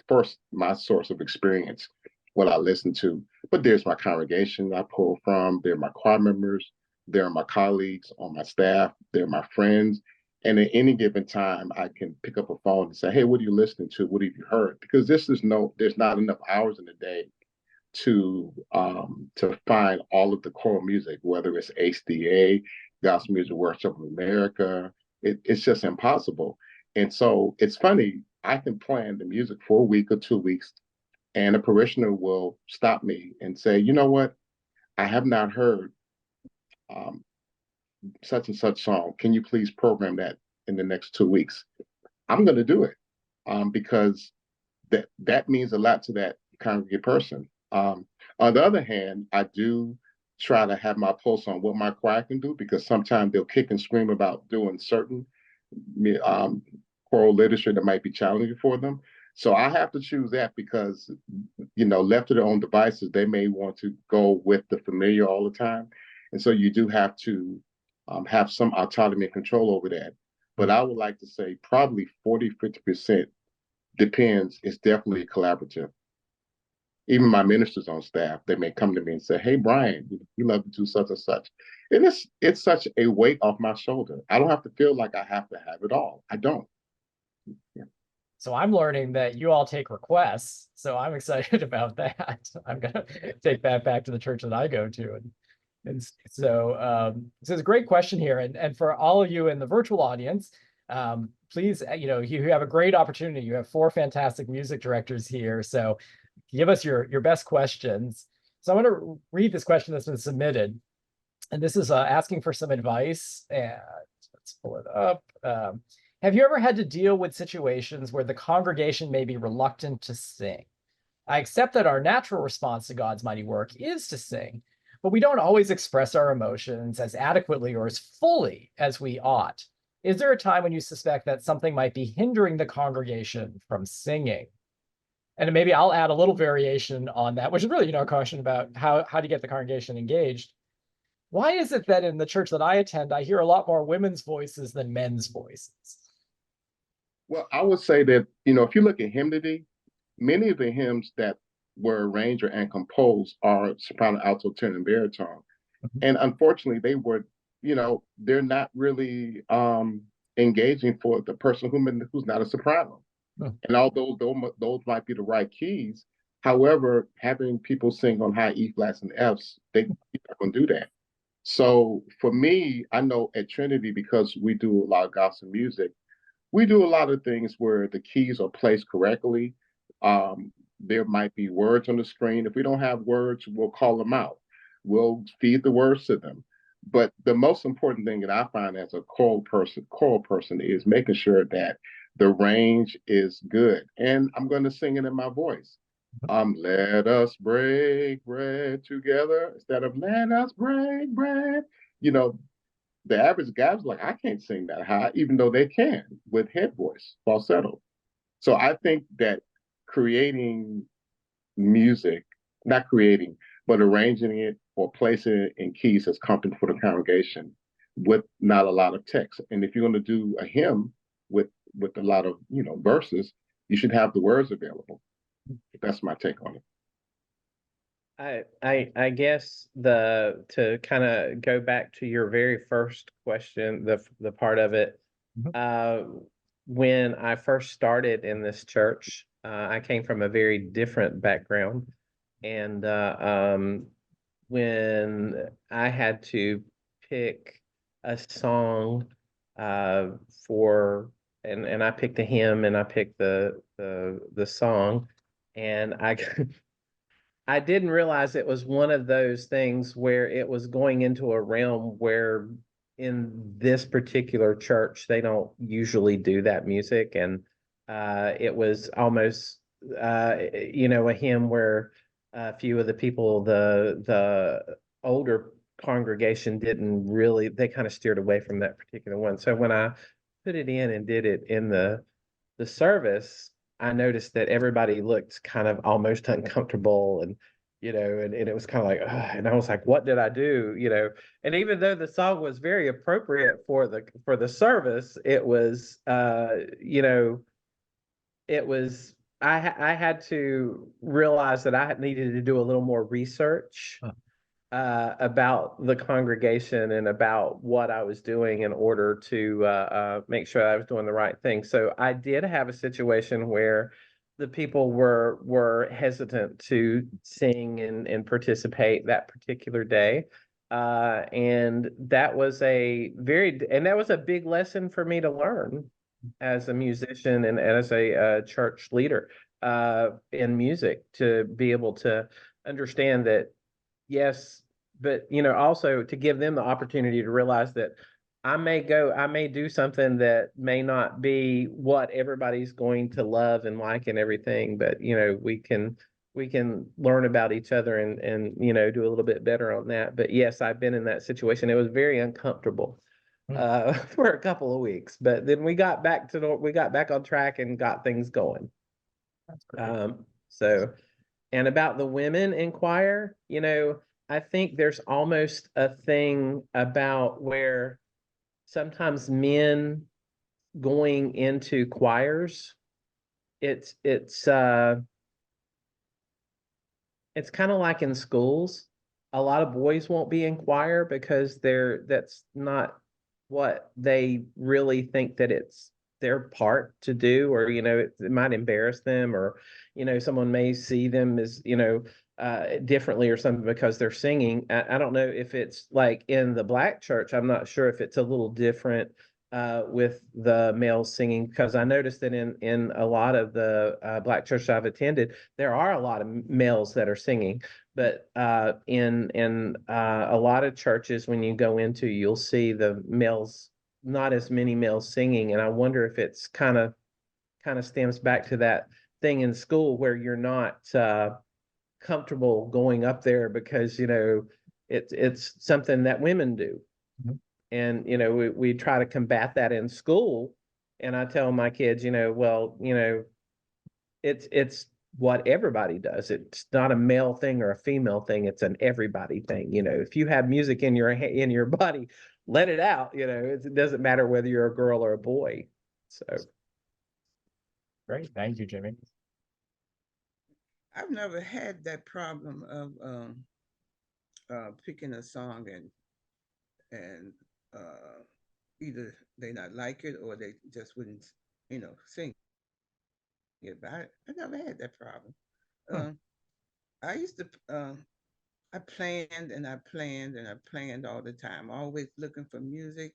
first, my source of experience, what I listen to, but there's my congregation I pull from, there are my choir members, there are my colleagues on my staff, there are my friends. And at any given time, I can pick up a phone and say, hey, what are you listening to? What have you heard? Because there's not enough hours in the day to find all of the choral music, whether it's HDA, Gospel Music Worship of America. It's just impossible. And so it's funny, I can plan the music for a week or 2 weeks, and a parishioner will stop me and say, you know what? I have not heard um, such and such song. Can you please program that in the next 2 weeks? I'm going to do it because that means a lot to that congregate person. On the other hand, I do try to have my pulse on what my choir can do because sometimes they'll kick and scream about doing certain choral literature that might be challenging for them. So I have to choose that because, left to their own devices, they may want to go with the familiar all the time. And so you do have to have some autonomy and control over that. But I would like to say probably 40, 50% depends. It's definitely collaborative. Even my ministers on staff, they may come to me and say, hey, Brian, you love to do such and such. And it's such a weight off my shoulder. I don't have to feel like I have to have it all. I don't. Yeah. So I'm learning that you all take requests. So I'm excited about that. I'm going to take that back to the church that I go to. And so it's a great question here. And for all of you in the virtual audience, please, you have a great opportunity. You have 4 fantastic music directors here. So give us your best questions. So I'm going to read this question that's been submitted. And this is asking for some advice. And let's pull it up. Have you ever had to deal with situations where the congregation may be reluctant to sing? I accept that our natural response to God's mighty work is to sing, but we don't always express our emotions as adequately or as fully as we ought. Is there a time when you suspect that something might be hindering the congregation from singing? And maybe I'll add a little variation on that, which is really, a question about how to get the congregation engaged. Why is it that in the church that I attend, I hear a lot more women's voices than men's voices? Well, I would say that, if you look at hymnody, many of the hymns that were arranged and composed are soprano, alto, tenor, and baritone. And unfortunately, they're not really engaging for the person who's not a soprano. And although those might be the right keys, however, having people sing on high E flats and Fs, they're not going to do that. So for me, I know at Trinity, because we do a lot of gospel music, we do a lot of things where the keys are placed correctly. There might be words on the screen. If we don't have words, we'll call them out. We'll feed the words to them. But the most important thing that I find as a choral person is making sure that the range is good. And I'm going to sing it in my voice. Let us break bread together instead of let us break bread. The average guy's like, I can't sing that high, even though they can with head voice, falsetto. So I think that creating music, not creating, but arranging it or placing it in keys that's comfortable for the congregation with not a lot of text. And if you're going to do a hymn with a lot of verses, you should have the words available. That's my take on it. I guess to kind of go back to your very first question, the part of it When I first started in this church, I came from a very different background. And when I had to pick a song for, and I picked a hymn and I picked the song, and I didn't realize it was one of those things where it was going into a realm where in this particular church they don't usually do that music, and it was almost a hymn where a few of the people, the older congregation didn't really, they kind of steered away from that particular one. So when I put it in and did it in the service, I noticed that everybody looked kind of almost uncomfortable, and and it was kind of like, ugh, and I was like, what did I do? And even though the song was very appropriate for the service, it was it was I had to realize that I needed to do a little more research about the congregation and about what I was doing in order to make sure I was doing the right thing. So I did have a situation where the people were hesitant to sing and participate that particular day. And that was that was a big lesson for me to learn as a musician and as a church leader in music, to be able to understand that, yes, but also to give them the opportunity to realize that I may do something that may not be what everybody's going to love and like and everything, but we can learn about each other and do a little bit better on that. But yes, I've been in that situation. It was very uncomfortable for a couple of weeks, but then we got back on track and got things going. That's great. So, and about the women in choir, I think there's almost a thing about where sometimes men going into choirs, it's kind of like in schools. A lot of boys won't be in choir because that's not what they really think that it's their part to do, or it might embarrass them, or someone may see them as differently or something because they're singing. I don't know if it's like in the Black church. I'm not sure if it's a little different with the males singing, because I noticed that in a lot of the Black churches I've attended, there are a lot of males that are singing. But in a lot of churches, when you go into, you'll see the males, not as many males singing, and I wonder if it's kind of stems back to that thing in school where you're not comfortable going up there because it's something that women do. And we try to combat that in school, and I tell my kids, it's what everybody does. It's not a male thing or a female thing. It's an everybody thing. If you have music in your body, let it out. It doesn't matter whether you're a girl or a boy. So Great. Thank you, Jimmy. I've never had that problem of picking a song and either they not like it or they just wouldn't, sing it. But I never had that problem. I used to I planned and I planned and I planned all the time, always looking for music,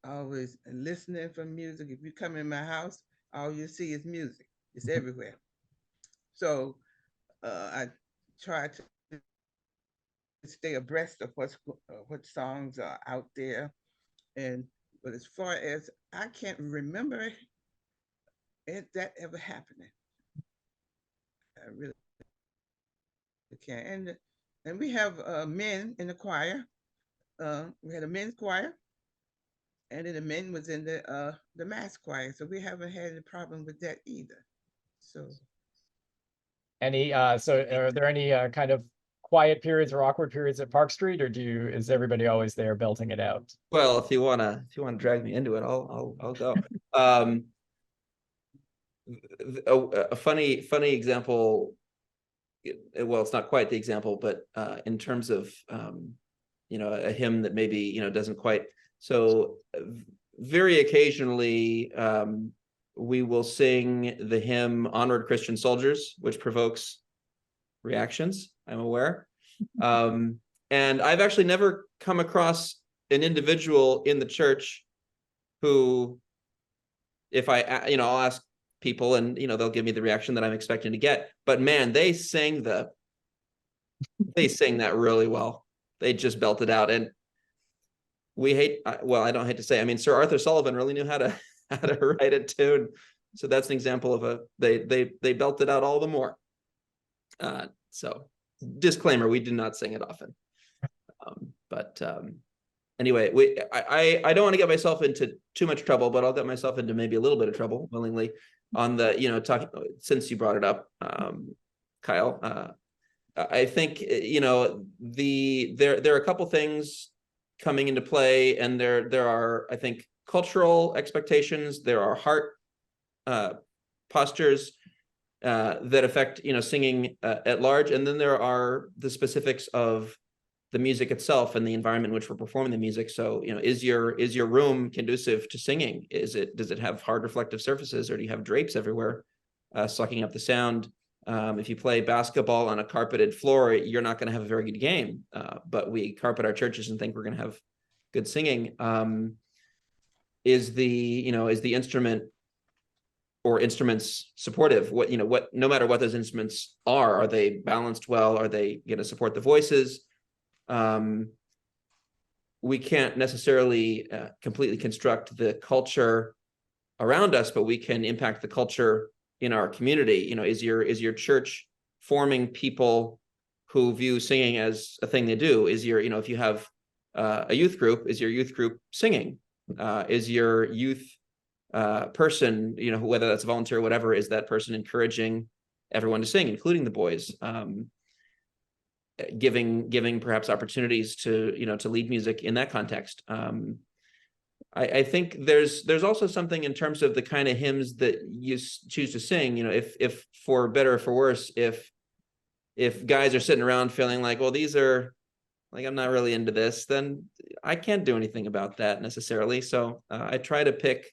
always listening for music. If you come in my house, all you see is music. It's everywhere. So I try to stay abreast of what songs are out there. But as far as I can't remember that ever happening. I really can't. And we have men in the choir. We had a men's choir, and then the men was in the mass choir. So we haven't had a problem with that either. So So are there any kind of quiet periods or awkward periods at Park Street, or is everybody always there belting it out? Well, if you wanna drag me into it, I'll go. A funny example. Well, it's not quite the example, but in terms of a hymn that maybe doesn't quite. So very occasionally, we will sing the hymn Onward Christian Soldiers, which provokes reactions, I'm aware. And I've actually never come across an individual in the church who, if I'll ask people and, they'll give me the reaction that I'm expecting to get. But man, they sang that really well. They just belted out. And I don't hate to say, I mean, Sir Arthur Sullivan really knew how to write a tune. So that's an example of they belted out all the more. So disclaimer, we do not sing it often. Anyway, I don't want to get myself into too much trouble, but I'll get myself into maybe a little bit of trouble willingly on the, talking, since you brought it up, Kyle. I think, there are a couple things coming into play, and there are, I think, cultural expectations, there are heart postures that affect, singing at large, and then there are the specifics of the music itself and the environment in which we're performing the music. So, is your room conducive to singing? Does it have hard reflective surfaces, or do you have drapes everywhere sucking up the sound? If you play basketball on a carpeted floor, you're not going to have a very good game. But we carpet our churches and think we're going to have good singing. Is the instrument or instruments supportive? No matter what those instruments are they balanced well? Are they going to support the voices? We can't necessarily completely construct the culture around us, but we can impact the culture in our community. Is your church forming people who view singing as a thing they do? If you have a youth group, is your youth group singing? Is your youth person, whether that's a volunteer or whatever, is that person encouraging everyone to sing, including the boys? Giving perhaps opportunities to lead music in that context. I think there's also something in terms of the kind of hymns that you choose to sing. If for better or for worse, if guys are sitting around feeling like, well, these are like, I'm not really into this, then I can't do anything about that necessarily. So I try to pick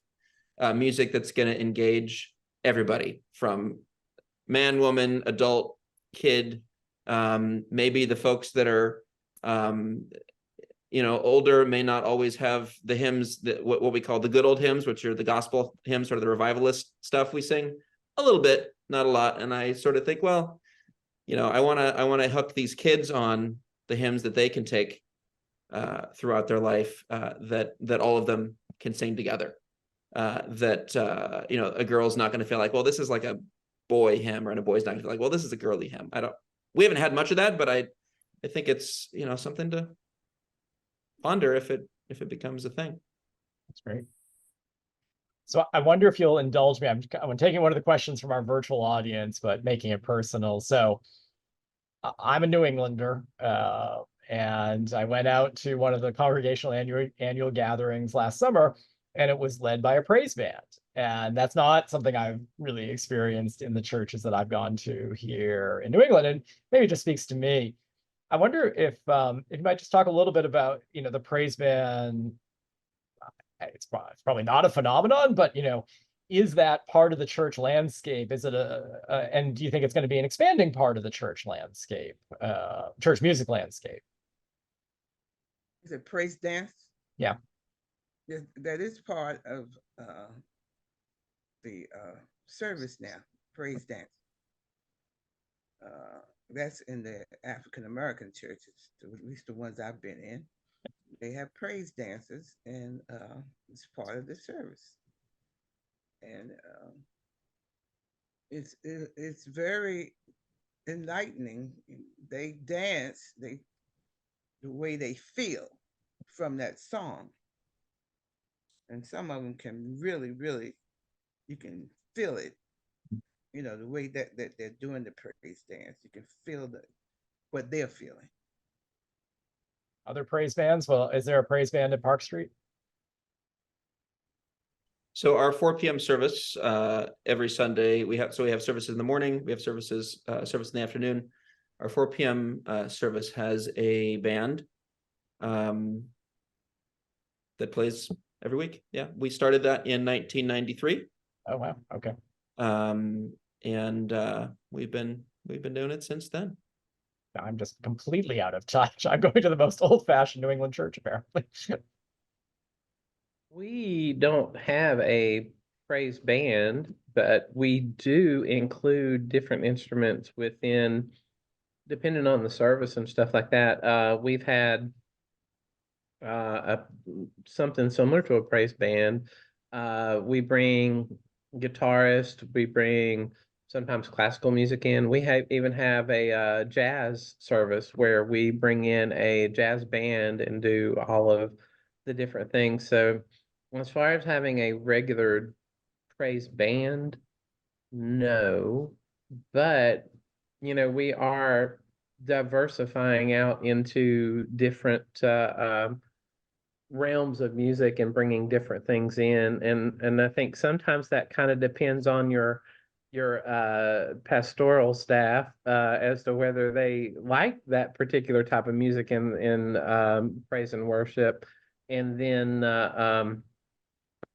music that's going to engage everybody, from man, woman, adult, kid. Maybe the folks that are older may not always have the hymns that what we call the good old hymns, which are the gospel hymns, sort of the revivalist stuff we sing a little bit, not a lot. And I sort of think, well, I want to hook these kids on the hymns that they can take throughout their life, that all of them can sing together. A girl's not going to feel like, well, this is like a boy hymn, and a boy's not going to feel like, well, this is a girly hymn. We haven't had much of that, but I think it's, something to ponder if it becomes a thing. That's great. So I wonder if you'll indulge me. I'm taking one of the questions from our virtual audience, but making it personal. So I'm a New Englander, and I went out to one of the congregational annual gatherings last summer, and it was led by a praise band. And that's not something I've really experienced in the churches that I've gone to here in New England, and maybe it just speaks to me. I wonder if you might just talk a little bit about, the praise band. It's probably not a phenomenon, but, is that part of the church landscape? Is it and do you think it's going to be an expanding part of the church landscape, church music landscape? Is it praise dance? Yeah. That is part of the service now, praise dance. That's in the African American churches, at least the ones I've been in. They have praise dances, and it's part of the service. And it's very enlightening. They dance the way they feel from that song, and some of them can really, really, you can feel it. The way that they're doing the praise dance, you can feel what they're feeling. Other praise bands? Well, is there a praise band at Park Street? So our 4 p.m. service every Sunday, we have services in the morning, we have service in the afternoon. Our 4 p.m. Service has a band that plays every week. Yeah, we started that in 1993. Oh, wow. Okay. And we've been doing it since then. I'm just completely out of touch. I'm going to the most old-fashioned New England church, apparently. We don't have a praise band, but we do include different instruments within, depending on the service and stuff like that. We've had something similar to a praise band. We bring guitarists, we bring sometimes classical music in. We even have a jazz service where we bring in a jazz band and do all of the different things. So as far as having a regular praise band, no, but we are diversifying out into different realms of music and bringing different things in, and I think sometimes that kind of depends on your pastoral staff as to whether they like that particular type of music in praise and worship, and then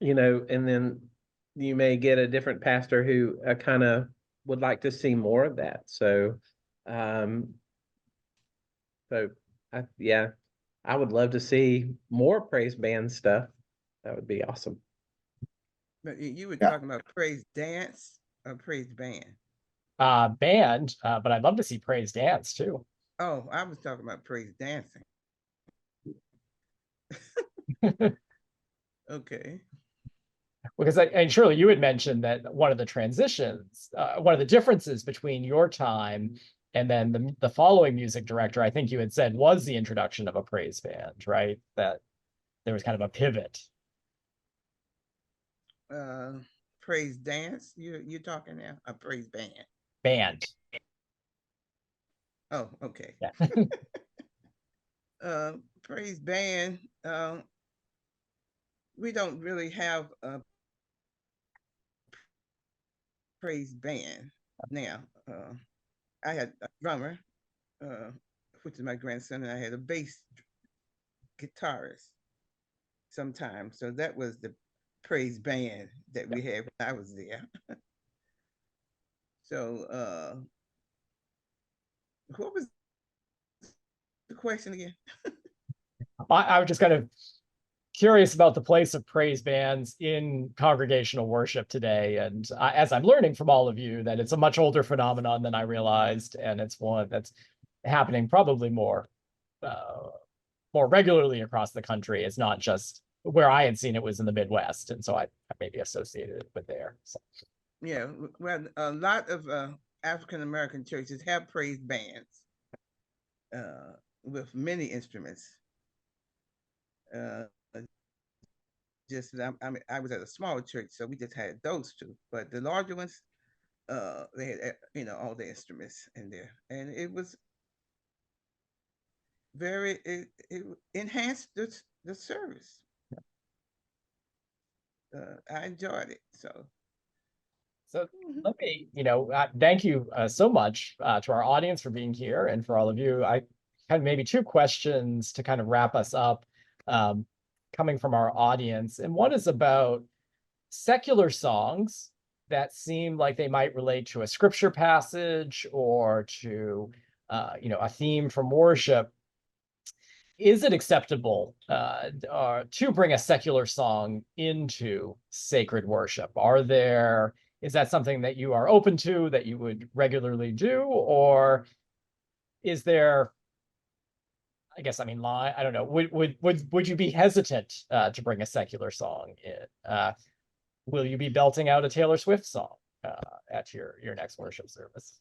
and then you may get a different pastor who kind of would like to see more of that. So yeah, I would love to see more praise band stuff. That would be awesome. But you were Yeah. talking about praise dance or praise band? Band, but I'd love to see praise dance too. Oh, I was talking about praise dancing. Okay. Because and Shirley, you had mentioned that one of the transitions, one of the differences between your time and then the following music director, I think you had said, was the introduction of a praise band, right? That there was kind of a pivot. Praise dance. You're talking now? A praise band. Band. Oh, okay. Yeah. Praise band. We don't really have a praise band now. I had a drummer, which is my grandson, and I had a bass guitarist sometimes. So that was the praise band that we had when I was there. So what was the question again? I was just kind of curious about the place of praise bands in congregational worship today. And as I'm learning from all of you, that it's a much older phenomenon than I realized. And it's one that's happening probably more regularly across the country. It's not just where I had seen it was in the Midwest. And so I maybe associated it with there. So. Yeah, well, a lot of African-American churches have praise bands with many instruments. I was at a smaller church, so we just had those two. But the larger ones, they had all the instruments in there, and it was it enhanced the service. I enjoyed it. So let me, thank you so much to our audience for being here, and for all of you. I had maybe two questions to kind of wrap us up, coming from our audience. And one is about secular songs that seem like they might relate to a scripture passage or to, a theme from worship. Is it acceptable to bring a secular song into sacred worship? Is that something that you are open to, that you would regularly do? Or is there, I guess, I don't know, would you be hesitant to bring a secular song in? Will you be belting out a Taylor Swift song at your next worship service?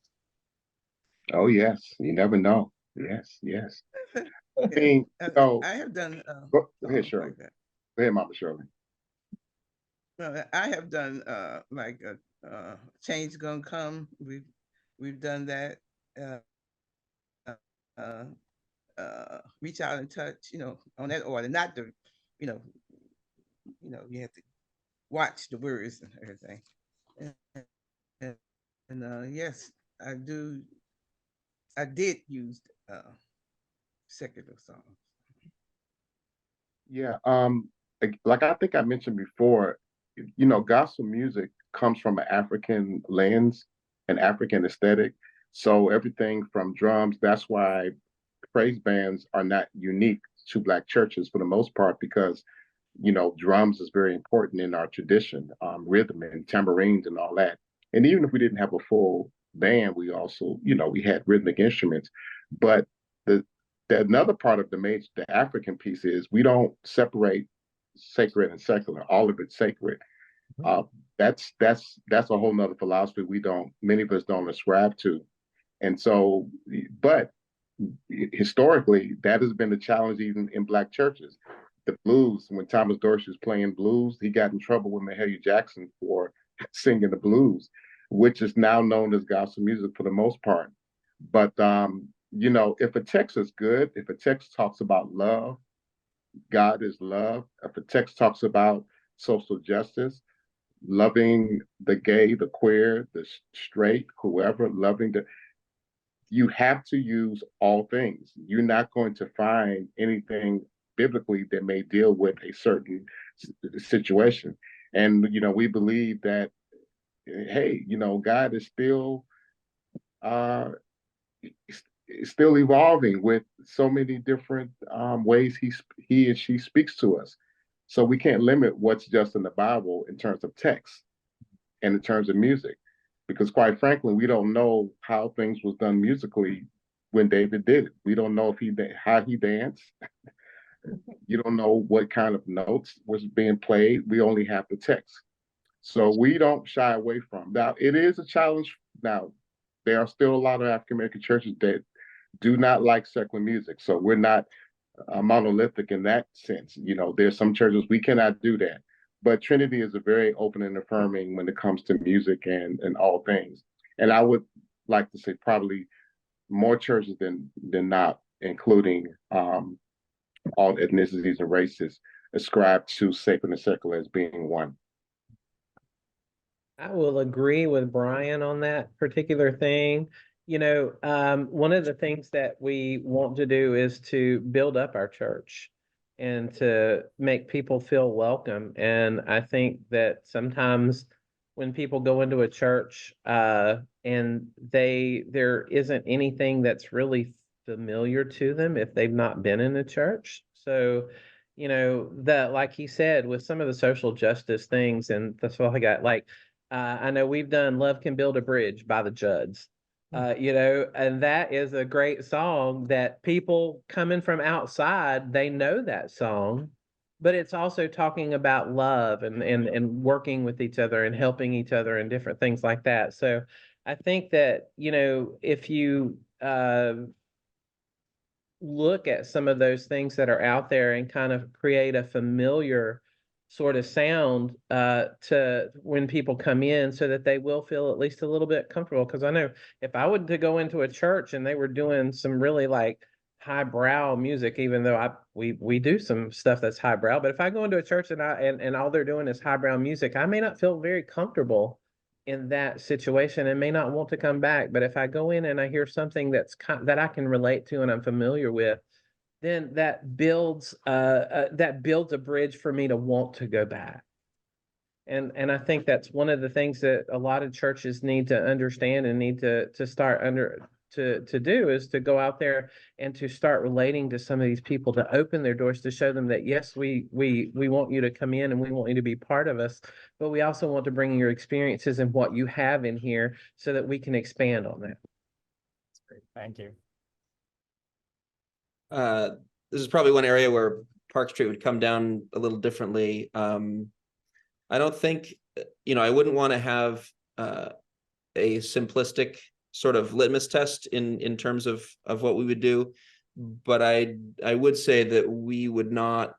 Oh, yes. You never know. Yes, yes. I have done. Go ahead, Shirley. Like that. Go ahead, Mama Shirley. I have done like a change gonna come. We've done that. Reach out and touch. On that order. Not the, you have to watch the words and everything. And yes, I do. I did use secular songs. Yeah. like I think I mentioned before, gospel music comes from an African lens, an African aesthetic. So everything from drums, that's why praise bands are not unique to Black churches for the most part, because drums is very important in our tradition, rhythm and tambourines and all that. And even if we didn't have a full band, we also, we had rhythmic instruments. But the another part of the African piece is we don't separate sacred and secular. All of it's sacred. That's a whole nother philosophy many of us don't ascribe to. And so, but historically, that has been the challenge even in Black churches. The blues, when Thomas Dorsey was playing blues, he got in trouble with Mahalia Jackson for singing the blues, which is now known as gospel music for the most part. But if a text is good, if a text talks about love, God is love. If a text talks about social justice, loving the gay, the queer, the straight, whoever, you have to use all things. You're not going to find anything biblically that may deal with a certain situation. And, we believe that, hey, God is still evolving with so many different ways he and she speaks to us. So we can't limit what's just in the Bible in terms of text and in terms of music, because quite frankly, we don't know how things was done musically when David did it. We don't know how he danced. You don't know what kind of notes was being played. We only have the text. So we don't shy away from. Now, it is a challenge. Now, there are still a lot of African American churches that do not like secular music. So we're not monolithic in that sense. There's some churches we cannot do that. But Trinity is a very open and affirming when it comes to music and all things. And I would like to say probably more churches than not, including all ethnicities and races, ascribe to sacred and secular as being one. I will agree with Brian on that particular thing. One of the things that we want to do is to build up our church and to make people feel welcome. And I think that sometimes when people go into a church and there isn't anything that's really familiar to them if they've not been in a church. So, that, like he said, with some of the social justice things, and that's what I got, like, I know we've done Love Can Build a Bridge by the Judds, and that is a great song that people coming from outside, they know that song, but it's also talking about love and working with each other and helping each other and different things like that. So I think that, if you look at some of those things that are out there and kind of create a familiar sort of sound to when people come in, so that they will feel at least a little bit comfortable. Because I know if I were to go into a church and they were doing some really like highbrow music, even though we do some stuff that's highbrow, but if I go into a church and all they're doing is highbrow music, I may not feel very comfortable in that situation and may not want to come back. But if I go in and I hear something that I can relate to and I'm familiar with, then that builds a bridge for me to want to go back. And I think that's one of the things that a lot of churches need to understand and need to start to do, is to go out there and to start relating to some of these people, to open their doors, to show them that, yes, we want you to come in and we want you to be part of us, but we also want to bring your experiences and what you have in here so that we can expand on that. That's great. Thank you. This is probably one area where Park Street would come down a little differently. I don't think, I wouldn't want to have a simplistic sort of litmus test in terms of what we would do, but I would say that we would not,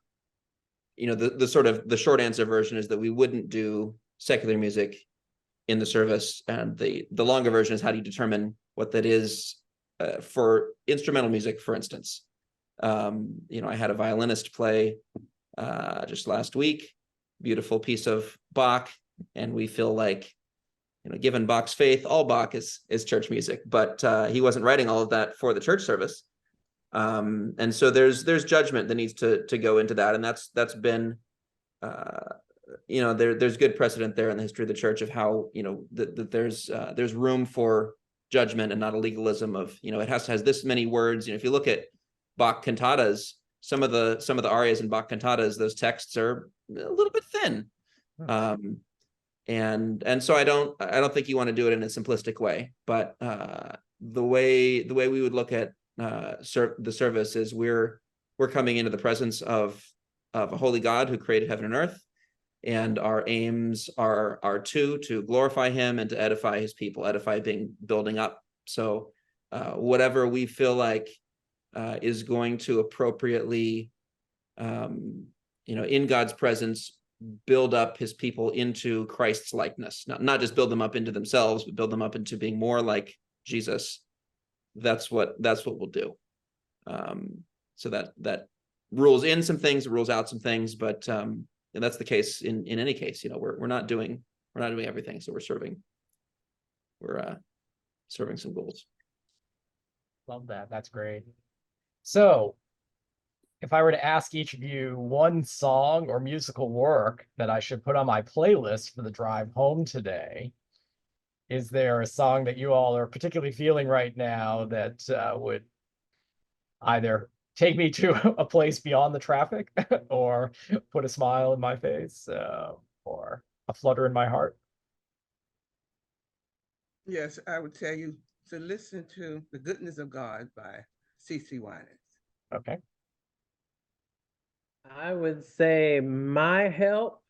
the short answer version is that we wouldn't do secular music in the service, and the longer version is, how do you determine what that is for instrumental music, for instance. I had a violinist play just last week, beautiful piece of Bach, and we feel like, given Bach's faith, all Bach is church music, but he wasn't writing all of that for the church service. And so there's judgment that needs to go into that. And that's been there's good precedent there in the history of the church of how, that there's room for judgment and not a legalism of, it has this many words. If you look at Bach cantatas, some of the arias in Bach cantatas, those texts are a little bit thin. And so I don't think you want to do it in a simplistic way, but the way we would look at the service is we're coming into the presence of a holy God who created heaven and earth, and our aims are to glorify him and to edify his people, edify being building up. So whatever we feel like is going to appropriately, in God's presence, build up his people into Christ's likeness, not just build them up into themselves, but build them up into being more like Jesus. That's what we'll do. So that rules in some things, rules out some things, but and that's the case in any case. We're not doing everything, so we're serving some goals. Love that. That's great. So if I were to ask each of you one song or musical work that I should put on my playlist for the drive home today, is there a song that you all are particularly feeling right now that would either take me to a place beyond the traffic or put a smile in my face or a flutter in my heart? Yes, I would tell you to listen to The Goodness of God by C.C. Winans. Okay. I would say My Help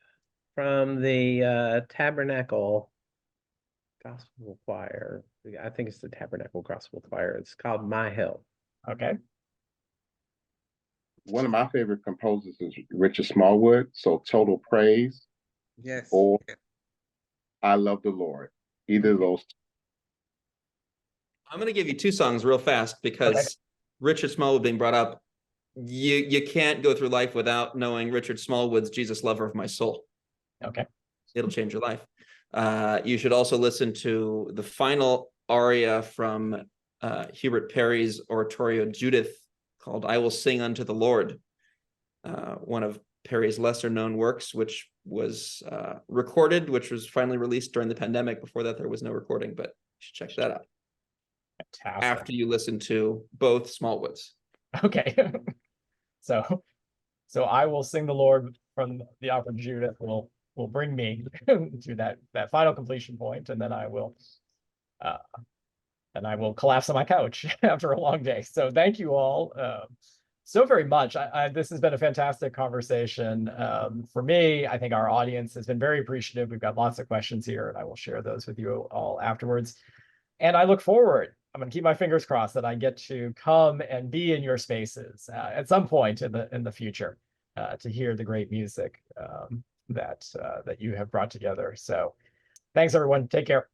from the Tabernacle Gospel Choir. I think it's the Tabernacle Gospel Choir. It's called My Help. Okay. One of my favorite composers is Richard Smallwood. So Total Praise Yes. or I Love the Lord. Either of those. I'm going to give you two songs real fast because Richard Smallwood being brought up. You can't go through life without knowing Richard Smallwood's Jesus Lover of My Soul. Okay. It'll change your life. You should also listen to the final aria from Hubert Parry's oratorio Judith called I Will Sing Unto the Lord, one of Parry's lesser known works, which was recorded, which was finally released during the pandemic. Before that, there was no recording, but you should check that out. Fantastic. After you listen to both Smallwoods. Okay. So I Will Sing the Lord from the opera Judith will bring me to that final completion point, and then I will collapse on my couch after a long day. So thank you all so very much. This has been a fantastic conversation. For me, I think our audience has been very appreciative. We've got lots of questions here, and I will share those with you all afterwards. And I look forward. I'm going to keep my fingers crossed that I get to come and be in your spaces at some point in the future to hear the great music that you have brought together. So thanks, everyone. Take care.